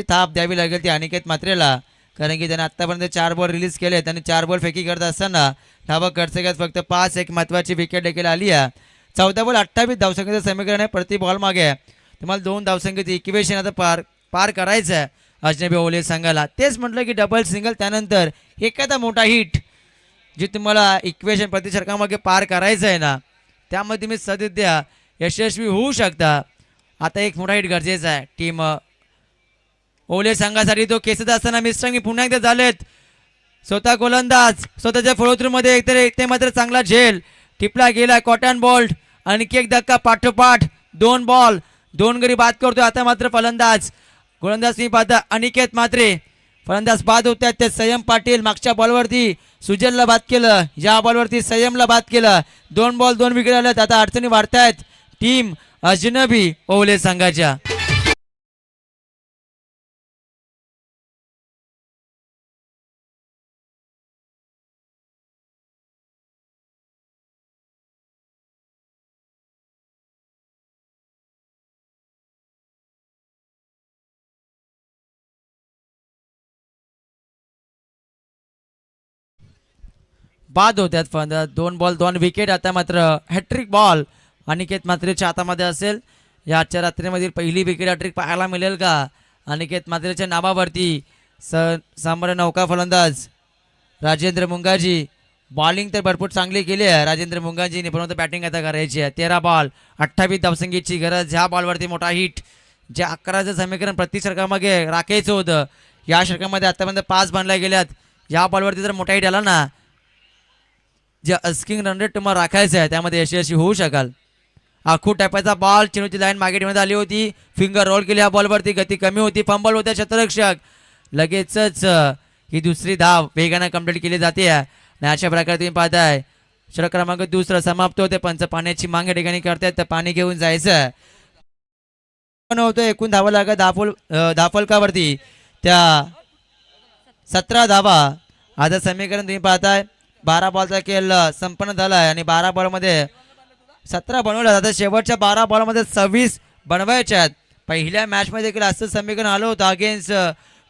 थाप द्यावी लागेल ती अनिकेत मात्रेला, कारण की त्याने आतापर्यंत 4 बॉल रिलीज केले. त्यांनी 4 बॉल फेकी करत असताना धावा कडसगळ्यात फक्त 5. एक महत्वाची विकेट देखील आली आहे. 14 बॉल 28 धावसंख्येचं समीकरण आहे प्रति बॉल मागे. तुम्हाला 2 धावसंख्येचं इक्वेशन आता पार करायचं आहे अजनबी ओले संघाला. तेच म्हटलं की डबल सिंगल त्यानंतर एखादा मोठा हिट जे तुम्हाला इक्वेशन प्रति षटकामागे पार करायचं आहे ना, त्यामध्ये तुम्ही सध्या यशस्वी होऊ शकता. आता एक मोठा हिट गरजेचा आहे टीम ओले संघासाठी. तो केसत असताना मिस्टरंगी पुन्हा एकदा झालेत. स्वतः गोलंदाज स्वतःच्या फॉलोथ्रूमध्ये एकतर ते मात्र चांगला झेल टिपला गेला. कॉटन बॉल्ट आणखी एक धक्का पाठोपाठ 2 बॉल 2 गडी बाद करतोय. आता मात्र फलंदाज गोलंदाज मी पाहता अनिकेत मात्रे फलंदाज बाद होत आहेत. ते संयम पाटील मागच्या बॉलवरती सुजलला बाद केलं, या बॉलवरती संयमला बाद केलं. 2 बॉल 2 विकेट आल्यात. आता अडचणी वाढतायत टीम अजनबी ओले संघाच्या. बाद होत्यात 2 बॉल 2 विकेट. आता मात्र हॅट्रिक बॉल अनिकेत मात्रेच्या हातामध्ये असेल. या आजच्या रात्रीमधील पहिली विकेट हॅट्रिक पाहायला मिळेल का अनिकेत मात्रेच्या नावावरती. सामोरे नौका फलंदाज राजेंद्र मुंगाजी. बॉलिंग तर भरपूर चांगली केली आहे राजेंद्र मुंगाजीने, परंतु बॅटिंग आता करायची आहे. 13 बॉल 28 धावसंख्येची गरज. ह्या बॉलवरती मोठा हिट, जे 11चं समीकरण प्रति षटकामागे राखायचं होतं. या षटकामध्ये आतापर्यंत 5 बांधल्या गेल्यात. या बॉलवरती जर मोठा हिट आला ना, जे अस्किंग रन रेट तुम्हाला राखायचं आहे त्यामध्ये यशस्वी होऊ शकाल. आखू टॅपाचा बॉल, चेंडूची लाईन मार्केटमध्ये आली होती, फिंगर रोल केली. या बॉलवरती गती कमी होती, फंबल होत्या क्षेत्ररक्षक. लगेचच ही दुसरी धाव वेगाने कंप्लीट केली जाते आणि अशा प्रकारे तुम्ही पाहताय षटक क्रमांक दुसरा समाप्त होते. पंच पाण्याची मागणी ठिकाणी करतायत, तर पाणी घेऊन जायचं होतं. एकूण धावा लागत धाफलकावरती त्या 17 धावा. आता समीकरण तुम्ही पाहताय 12 बॉलचा खेळ संपन्न झाला आहे आणि 12 बॉलमध्ये 17 बनवल्या. आता शेवटच्या 12 बॉलमध्ये 26 बनवायच्या आहेत. पहिल्या मॅचमध्ये देखील असं समीकरण आलं होतं अगेन्स्ट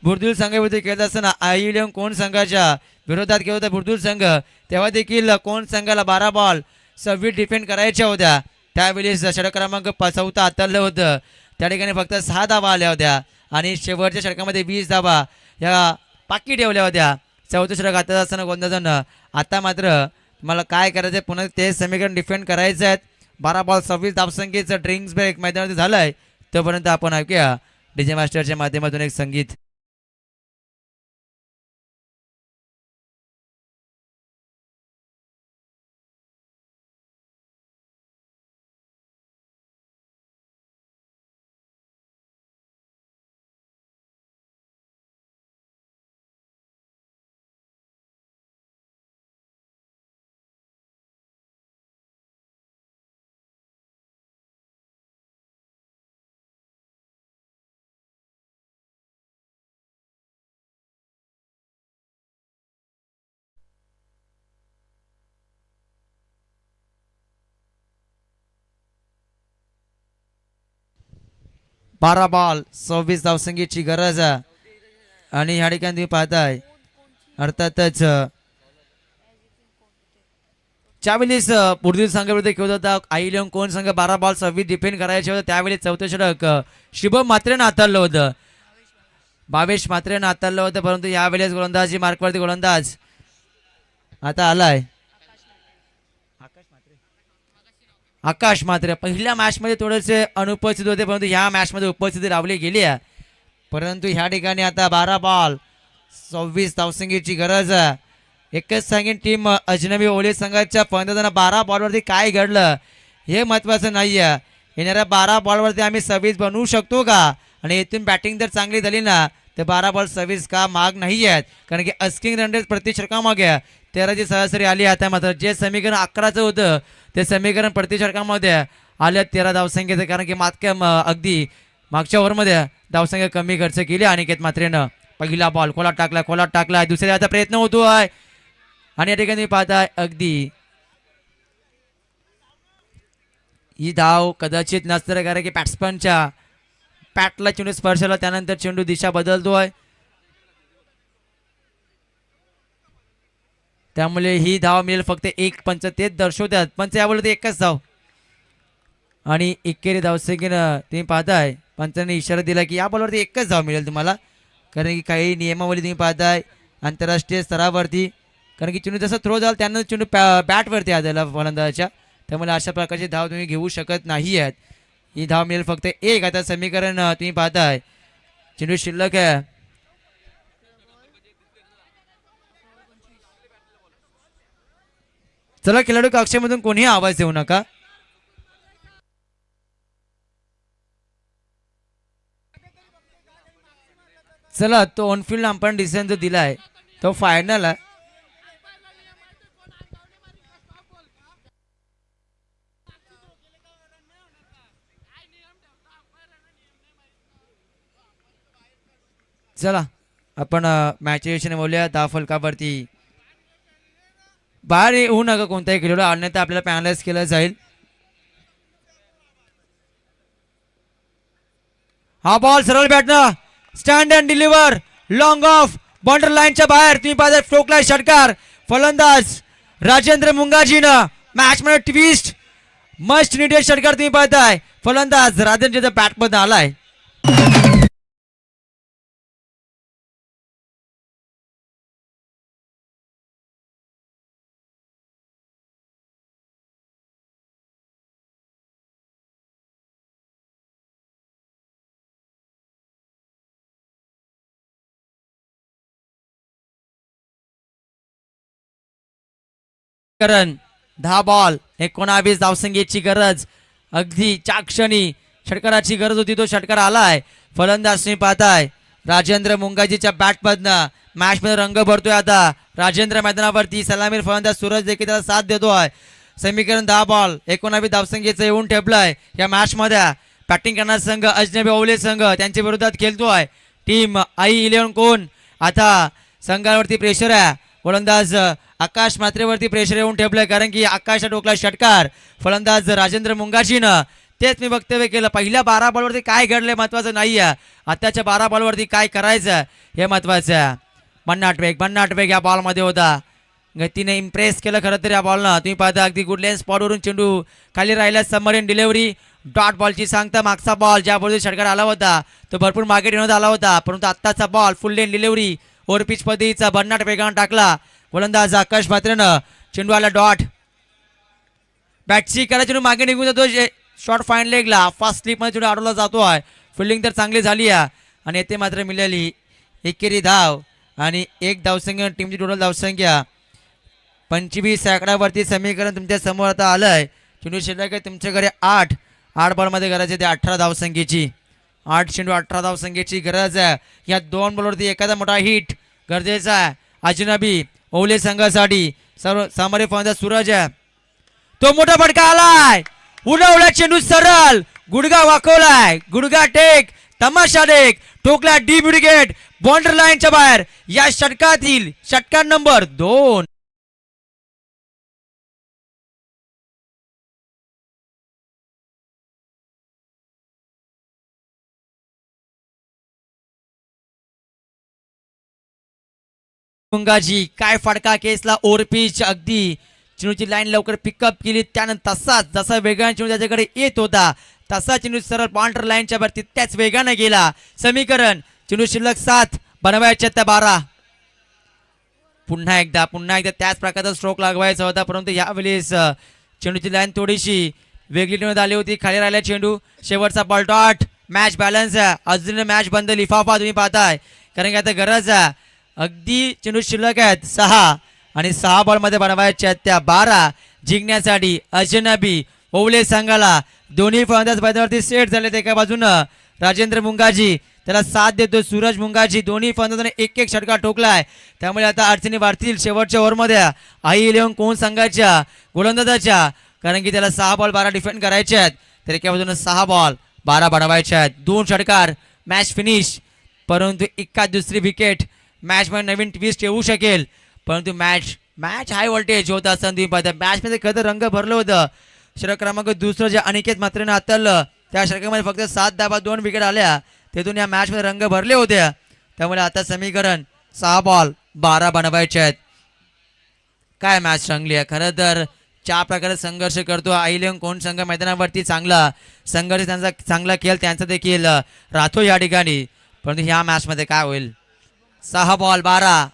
बुर्दुल संघाविरुद्ध खेळत असताना आयलियम कोण संघाच्या विरोधात खेळत होता बुर्दुल संघ. तेव्हा देखील कोण संघाला 12 बॉल 26 डिफेंड करायच्या होत्या. त्यावेळी षटक क्रमांक 14 आतरलं होतं. त्या ठिकाणी फक्त 6 धावा आल्या होत्या आणि शेवटच्या षटकामध्ये 20 धावा या पाकी ठेवल्या होत्या. 4थं षटक हातात असताना गोंधळानं. आता मात्र मला काय करायचं आहे, पुन्हा ते समीकरण डिफेंड करायचं आहे. 12 बॉल 26 धावसंख्येचं ड्रिंक्स ब्रेक मैदानामध्ये झालं आहे. तोपर्यंत आपण ऐकूया डीजे मास्टरच्या माध्यमातून एक संगीत. 12 बॉल 26 धावसंख्येची गरज आहे. आणि ह्या ठिकाणी तुम्ही पाहताय अर्थातच ज्यावेळेस पुढील संघाविरुद्ध खेळत होता आई लिओन कोण संघ 12 बॉल 26 डिफेंड करायचे होते त्यावेळी चौथं षटक शुभम मात्रेनं हाताळलं होतं. भावेश मात्रेनं हाताळलं होतं परंतु यावेळेस गोलंदाजी मार्कवरती गोलंदाज आता आलाय आकाश मात्रे. पहिल्या मॅच मध्ये थोडेसे अनुपस्थित होते परंतु ह्या मॅच मध्ये उपस्थिती लावली गेली आहे. परंतु ह्या ठिकाणी आता 12 बॉल 26 धावसंख्येची गरज आहे. एकच सांगेन टीम अजनबी ओले संघाच्या फलंदाजांना 12 बॉलवरती काय घडलं हे महत्वाचं नाही आहे. येणाऱ्या 12 बॉलवरती आम्ही 26 बनवू शकतो का आणि इथून बॅटिंग जर चांगली झाली ना तर 12 बॉल 26 का माग नाही आहेत कारण की अस्किंग रन रेट प्रति षटकामागे 13ची सरासरी आली आता. मात्र जे समीकरण 11चं होतं ते समीकरण प्रति षटकामध्ये आल्या 13 धावसंख्येचं कारण की अगदी मागच्या ओव्हरमध्ये धावसंख्या कमी खर्च केली. अनिकेत मात्रेनं पहिला बॉल खोलात टाकला दुसऱ्याचा प्रयत्न होतोय आणि या ठिकाणी पाहताय अगदी ही धाव कदाचित नसतं कारण की बॅट्समनच्या पॅटला चेंडू स्पर्श झाला त्यानंतर चेंडू दिशा बदलतोय त्यामुळे ही धाव मिळेल फक्त 1 पंच तेच दर्शवतात. पंच यावरती एकच धाव आणि एकेरी धावसंख्येनं तुम्ही पाहताय पंचांनी इशारा दिला की या बॉलवरती एकच धाव मिळेल तुम्हाला कारण की काही नियमावली तुम्ही पाहताय आंतरराष्ट्रीय स्तरावरती कारण की चेंडू जसं थ्रो झाला त्यानंतर चेंडू बॅटवरती आलेला फलंदाजाच्या त्यामुळे अशा प्रकारची धाव तुम्ही घेऊ शकत नाही आहेत. ही धाव मिळेल फक्त 1. आता समीकरण तुम्ही पाहताय चेंडू शिल्लक आहे चला खेळाडू कक्षेमधून कोणीही आवाज देऊ नका. चला तो ऑनफिल्ड आपण डिसिजन जो दिलाय तो फायनल आहे. चला आपण मॅच विषयी बोलूया. दहा फलकावरती बाहेर येऊ नका कोणताही खेळाडू अन्यथा आपल्याला पॅनलाइज केलं जाईल. हा बॉल सरळ बॅटनं stand and deliver long off border लाईनच्या बाहेर तुम्ही पाहता ठोकलाय षटकार. फलंदाज राजेंद्र मुंगाजीनं मॅच मध्ये ट्विस्ट मस्ट निडेड षटकार तुम्ही पाहताय. फलंदाज राजेंद्रच्या बॅट मध्ये आलाय. करण 10 बॉल 19 धावसंख्येची गरज अगदी क्षणी षटकाराची गरज होती तो षटकार आलाय. फलंदाज तुम्ही पाहताय राजेंद्र मुंगाजीच्या बॅटमधनं मॅच मध्ये रंग भरतोय. आता राजेंद्र मैदानावरती सलामीर फलंदाज सूरज देखील त्याला साथ देतोय. समीकरण 10 बॉल 19 धावसंख्येचं येऊन ठेपलंय. या मॅच मध्ये बॅटिंग करणारा संघ अजनबी ओवले संघ त्यांच्या विरोधात खेळतोय. टीम आई इलेव्हन कोण आता संघावरती प्रेशर आहे. गोलंदाज आकाश मात्रेवरती प्रेशर येऊन ठेपलंय कारण की आकाशचा टोकला षटकार. फलंदाज राजेंद्र मुंगाजीनं तेच मी वक्तव्य केलं पहिल्या 12 बॉलवरती काय घडलंय महत्वाचं नाही आहे आताच्या 12 बॉलवरती काय करायचं हे महत्वाचं आहे. बन्नाट वेग या बॉलमध्ये होता. गतीने इम्प्रेस केलं खरं तर या बॉलनं तुम्ही पाहता अगदी गुड लेन स्पॉटवरून चेंडू खाली राहिला. सबमरीन डिलिव्हरी डॉट बॉलची सांगता मागचा बॉल ज्या बॉलवरती षटकार आला होता तो भरपूर मागे ठेवण्यात आला होता परंतु आत्ताचा बॉल फुल लेन डिलिव्हरी ओव्हर पिच पद्धतीचा बन्नाट वेगानं टाकला. गोलंदाज आकाश मात्रेनं चेंडू आला डॉट बॅटची करा चेंडू मागे निघून जातो. शॉर्ट फाईन लेगला फास्ट स्लिपमध्ये चेंडू अडवला जातो आहे. फिल्डिंग तर चांगली झाली आहे आणि येथे मात्र मिळाली एकेरी धाव आणि 1 धावसंख्या टीमची टोटल धावसंख्या 25 आकड्यावरती समीकरण तुमच्या समोर आता आलंय. चेंडू शिल्लक आहे तुमच्याकडे 8 बॉलमध्ये गरज आहे ते 18 धावसंख्येची 8 चेंडू 18 धावसंख्येची गरज आहे. या 2 बॉलवरती एखादा मोठा हिट गरजेचा आहे. अजनबी ओवले संघासाठी सर्व सामोरे फलंदाज सूरज आहे. तो मोठा फटका आलाय उडवला चेंडू सरळ गुडगा वाकवलाय गुडगा टेक तमाशा टेक ठोकला डी विकेट बॉर्डर लाईनच्या बाहेर. या षटकातील षटकार नंबर 2. मुंगाजी काय फडका केसला ओरपीच अगदी चेंडूची लाईन लवकर पिकअप केली त्यानंतर तसाच जसा वेगाने चेंडू त्याच्याकडे येत होता तसा चेंडू सरळ बाउंड्री लाईनच्या वरती त्याच वेगाने गेला. समीकरण चेंडू शिल्लक 7 बनवायच्या त्या 12. पुन्हा एकदा त्याच प्रकारचा स्ट्रोक लागवायचा होता परंतु यावेळेस चेंडूची लाईन थोडीशी वेगळी ठेवण्यात आली होती. खाली राहिला चेंडू शेवटचा बॉल डॉट मॅच बॅलन्स आहे. अजून मॅच बंद लिफाफा तुम्ही पाहताय कारण की आता गरज आहे अगदी चेंडू शिल्लक आहेत 6 आणि 6 बॉलमध्ये बनवायच्या त्या 12 जिंकण्यासाठी अजनबी ओवले संघाला दोन्ही फलंदाज मैदानावरती सेट झालेत. एका बाजूनं राजेंद्र मुंगाजी त्याला साथ देतो सूरज मुंगाजी दोन्ही फलंदाजांनी एक एक षटका ठोकलाय त्यामुळे आता अडचणी वाढतील शेवटच्या ओव्हरमध्ये आई इलेव्हन कोण संघाच्या गोलंदाजाच्या कारण की त्याला 6 बॉल 12 डिफेंड करायचे आहेत तर एका बाजूनं 6 बॉल 12 बनवायचे आहेत. 2 षटकार मॅच फिनिश परंतु एका दुसरी विकेट मॅचमध्ये नवीन ट्विस्ट येऊ शकेल परंतु मॅच हाय व्होल्टेज होता असं तुम्ही पाहता. मॅचमध्ये खरं रंग भरलं होतं. षटक क्रमांक दुसरं जे अनिकेत मात्रेनं हाताळलं त्या षटकामध्ये फक्त 7 धावा 2 विकेट आल्या तेथून या मॅचमध्ये रंग भरले होते त्यामुळे आता समीकरण 6 बॉल 12 बनवायचे आहेत. काय मॅच रंगली आहे खरं तर ज्या प्रकारे संघर्ष करतो आईलेन कोण संघ मैदानावरती चांगला संघर्ष त्यांचा चांगला खेळ त्यांचा देखील राहतो या ठिकाणी परंतु ह्या मॅचमध्ये काय होईल 6 बॉल 12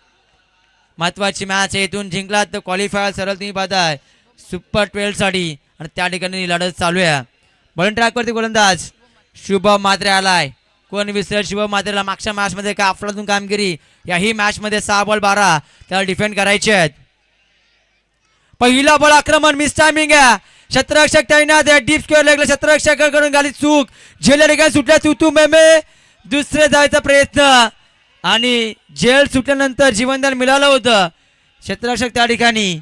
महत्वाची मॅच आहे. इथून जिंकला तर क्वालिफायर सरळ तुम्ही पाहताय सुपर 12 साठी आणि त्या ठिकाणी लढत चालू आहे. बॉलिंग ट्रॅकवरती गोलंदाज शुभम मात्रे आलाय. कोण विसरेल शुभम मात्रेला मागच्या मॅचमध्ये काय अफलातून कामगिरी याही मॅचमध्ये 6 बॉल 12 त्याला डिफेंड करायचे आहेत. पहिला बॉल आक्रमण मिस टायमिंग आहे. क्षेत्ररक्षक तैनात आहे डीप स्क्वेअर लेगला क्षेत्ररक्षकाकडून गाली चूक झेल ठिकाणी सुटल्या तू मेमे दुसरे जायचा प्रयत्न आणि जेल सुटल्यानंतर जीवनदान मिळालं होतं. क्षेत्ररक्षक त्या ठिकाणी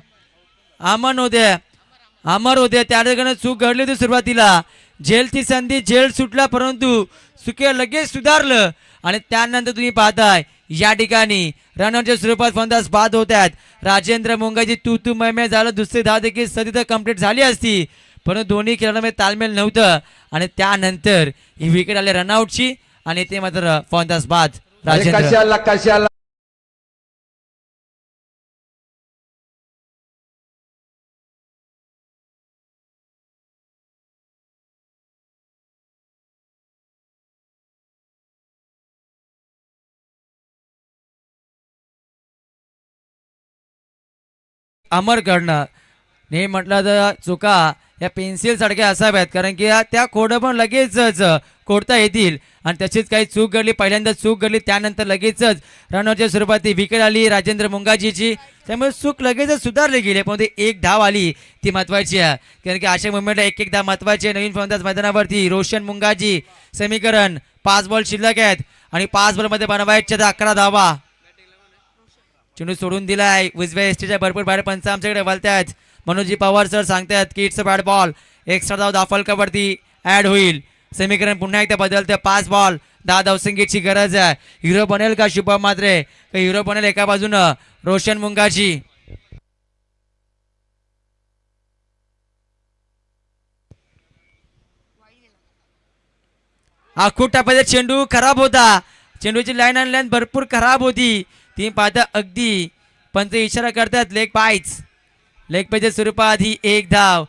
अमर होते त्या ठिकाणी चूक घडली होती सुरुवातीला जेलची संधी जेल सुटला परंतु सुके लगेच सुधारलं आणि त्यानंतर तुम्ही पाहताय या ठिकाणी रनआउटच्या स्वरूपात फलंदाज बाद होत आहेत. राजेंद्र मुंगाजी तू मैमे झालं दुसरी धाव देखील सदी तर कंप्लीट झाली असती परंतु दोन्ही खेळाडूंमध्ये तालमेल नव्हतं आणि त्यानंतर ही विकेट आली रनआउटची आणि ते मात्र फलंदाज बाद राजेंद्र. कशाला अमरकडनं नाही म्हटलं तर चुका या पेन्सिल सारख्या असाव्यात कारण की त्या खोडं पण लगेचच खोडता येतील आणि तशीच काही चूक घडली पहिल्यांदा चूक घडली त्यानंतर लगेचच रनआउटच्या स्वरूपात ती विकेट आली राजेंद्र मुंगाजीची त्यामुळे चूक लगेचच सुधारली गेली पण एक धाव आली ती महत्वाची आहे कारण की अशा मुवमेंटला एक धाव महत्वाची आहे. नवीन फलंदाज मैदानावरती रोशन मुंगाजी समीकरण 5 बॉल शिल्लक आहेत आणि 5 बॉलमध्ये बनवायच्या 11 धावा. चेंडू सोडून दिलाय उजव्या एसटीच्या भरपूर बाहेर पंच आमच्याकडे वळतायत. मनोजी पवार सर सांगतात की it's a bad ball extra धाव दाफलकावरती ऍड होईल. समीकरण पुन्हा एकदा बदलते 5 बॉल 10 धावसंख्येची गरज आहे. हिरो बनेल का शुभम मात्रे हिरो बनेल एका बाजूनं रोशन मुंगाजी आखूट टापायचा चेंडू खराब होता. चेंडूची लाईन आणि लाईन भरपूर खराब होती ती पाहता अगदी पंच इशारा करतात लेग पायच्या स्वरूपात ही एक धाव.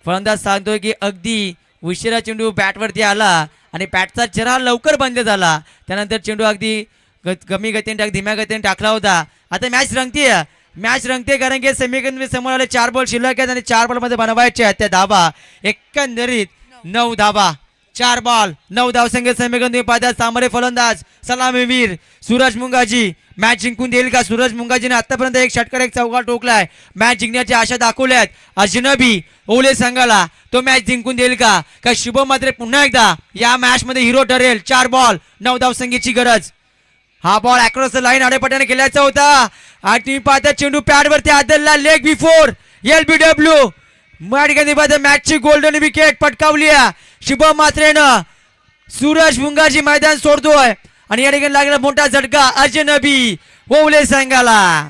फलंदाज सांगतोय की अगदी उशिरा चेंडू बॅटवरती आला आणि बॅटचा चेहरा लवकर बंद झाला त्यानंतर चेंडू अगदी कमी गतीने धीम्या गतीने टाकला होता. आता मॅच रंगते कारण की समीकरण समोर आले 4 बॉल शिल्लक आहेत आणि 4 बॉलमध्ये बनवायचे आहेत त्या धावा एकंदरीत 9 धावा 4 बॉल 9 धावसंख्या समीकरण पाहतात. सामोरे फलंदाज सलामीवीर सूरज मुंगाजी मॅच जिंकून देईल का. सूरज मुंगाजीने आतापर्यंत एक षटकार एक चौकार ठोकलाय मॅच जिंकण्याची आशा दाखवल्यात अजनबी ओले संघाला तो मॅच जिंकून देईल का शुभम मात्रे पुन्हा एकदा या मॅच मध्ये हिरो ठरेल. 4 बॉल 9 धावसंख्येची गरज. हा बॉल अक्रॉस द लाईन आडेपट्याने केल्याचा होता आणि तुम्ही पाहता चेंडू पॅड वरती आदलला लेग बिफोर LBW मॅचची गोल्डन विकेट पटकावली शुभम मात्रेनं. सूरज मुंगाजी मैदान सोडतोय आणि या ठिकाणी लागला मोठा झटका अजनबी ओवले संघाला.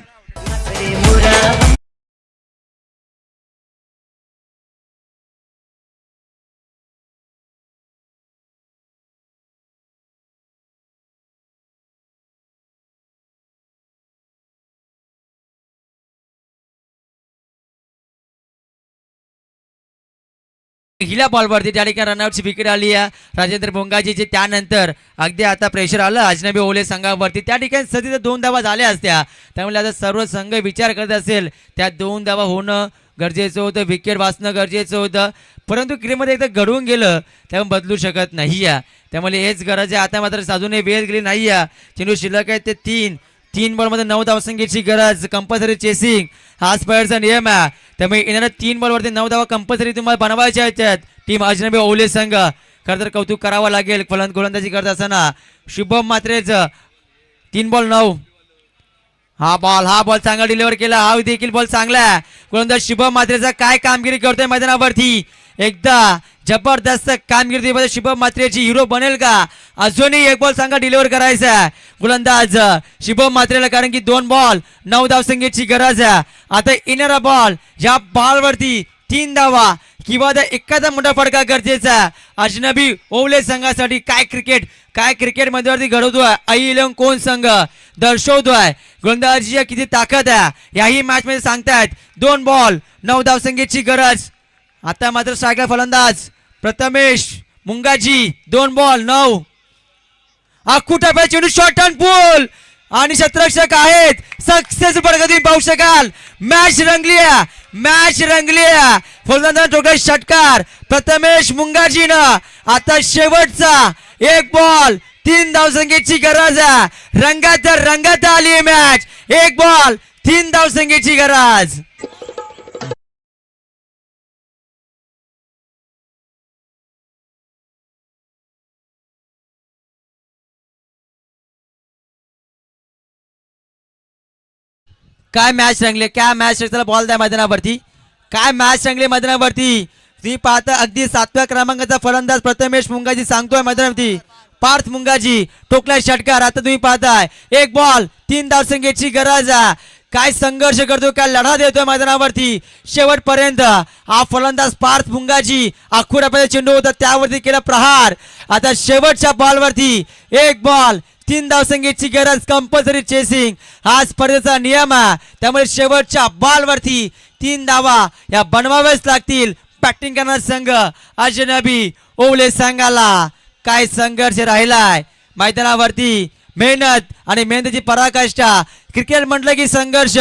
पहिल्या बॉलवरती त्या ठिकाणी रनआउटची विकेट आली आहे राजेंद्र भोंगाजीची. त्यानंतर अगदी आता प्रेशर आलं अजनबी ओले संघावरती. त्या ठिकाणी सध्या 2 धावा झाल्या असत्या, त्यामुळे आता सर्व संघ विचार करत असेल त्या 2 धावा होणं गरजेचं होतं, विकेट वाचणं गरजेचं होतं. परंतु क्रीडमध्ये एकदा घडवून गेलं त्यामुळे बदलू शकत नाही आहे, त्यामुळे हेच गरज आहे. आता मात्र अजूनही वेळ गेली नाही आहे. चेंडू शिल्लक आहे ते 3 बॉलमध्ये 9 धावसंख्येची गरज. कंपल्सरी चेसिंग हाच प्लेयरचा नियम आहे, त्यामुळे येणाऱ्या 3 बॉलवरती 9 धावा कंपल्सरी तुम्हाला बनवायच्या आहेत. टीम अजनबी ओले संघ खरं तर कौतुक करावं लागेल गोलंदाजी करत असताना. शुभम मात्रेचं 3 बॉल 9. हा बॉल चांगला डिलिव्हर केला, हा देखील बॉल चांगला आहे. गोलंदाज शुभम मात्रेचा काय कामगिरी करतोय मैदानावरती, एकदा जबरदस्त कामगिरी शुभम मात्रेची. हिरो बनेल का, अजूनही 1 बॉल चांगला डिलिव्हर करायचा आहे गोलंदाज शुभम मात्रेला, कारण की 2 बॉल 9 धावसंख्येची गरज आहे. आता येणारा बॉल या बॉलवरती 3 धावा किंवा एखादा मोठा फटका गरजेचा आहे अजनबी ओवले संघासाठी. काय क्रिकेट मध्येवरती घडवतोय अहिलंग कोण संघ दर्शवतोय गोलंदाजीची किती ताकद आहे याही मॅच मध्ये सांगतायत. 2 बॉल 9 धावसंख्येची गरज. आता मात्र स्ट्रायकर फलंदाज प्रथमेश मुंगाजी. 2 बॉल 9. कुठे चेंडू शॉर्ट अँड पुल आणि शतरक्षक आहेत. सक्सेस प्रगती पाहू शकाल. मॅच रंगली फलंदाज ठोकला षटकार प्रथमेश मुंगाजीनं. आता शेवटचा 1 बॉल 3 धावसंख्येची गरज आहे. रंगात आली मॅच. 1 बॉल 3 धावसंख्येची गरज. काय मॅच रंगले, काय मॅच. चला बॉल द्या मैदानावरती. काय मॅच रंगले मैदानावरती. तुम्ही पाहता अगदी 7व्या क्रमांकाचा फलंदाज प्रथमेश मुंगाजी सांगतोय मैदानावरती. पार्थ मुंगाजी टोकला षटकार. आता तुम्ही पाहताय 1 बॉल 3 धावसंख्येची गरज आहे. काय संघर्ष करतो, काय लढा देतोय मैदानावरती शेवटपर्यंत हा फलंदाज पार्थ मुंगाजी. आखुरापर्यंत चेंडू होता त्यावरती केला प्रहार. आता शेवटच्या बॉलवरती 1 बॉल 3 धावसंख्येची गरज. कंपल्सरी चेसिंग हा स्पर्धेचा नियम आहे, त्यामुळे शेवटच्या बॉलवरती 3 धावा या बनवाव्याच लागतील. बॅटिंग करणारा संघ अजनबी ओवले संघाला. काय संघर्ष राहिलाय मैदानावरती. मेहनत आणि मेहनतीची पराकाष्ठा. क्रिकेट म्हटलं की संघर्ष.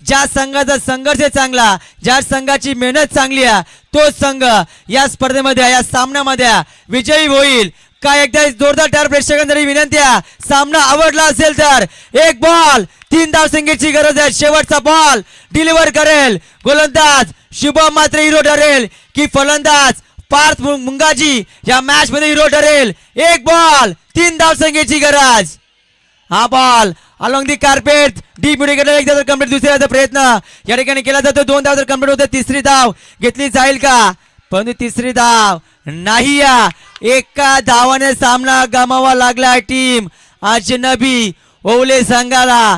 ज्या संघाचा संघर्ष चांगला, ज्या संघाची मेहनत चांगली आहे तो संघ या स्पर्धेमध्ये या सामन्यामध्ये विजयी होईल. काय एकदा जोरदार टायर प्रेक्षकांसाठी विनंती आहे, सामना आवडला असेल तर 1 बॉल 3 धावसंख्येची गरज आहे. शेवटचा बॉल डिलिव्हर करेल गोलंदाज शुभम मात्रे हिरो ठरेल की फलंदाज पार्थ मुंगाजी या मॅच मध्ये हिरो ठरेल. 1 बॉल 3 धावसंख्येची गरज. हा ball along the carpet deep mid गेला. एकदा तर कंप्लीट. दुसऱ्याचा प्रयत्न या ठिकाणी केला जातो. 2 धाव तर कंप्लीट होते. 3री धाव घेतली जाईल का, परंतु 3री धाव नाही. एका धावाने सामना गमावा लागला टीम अजनबी ओवले संघाला.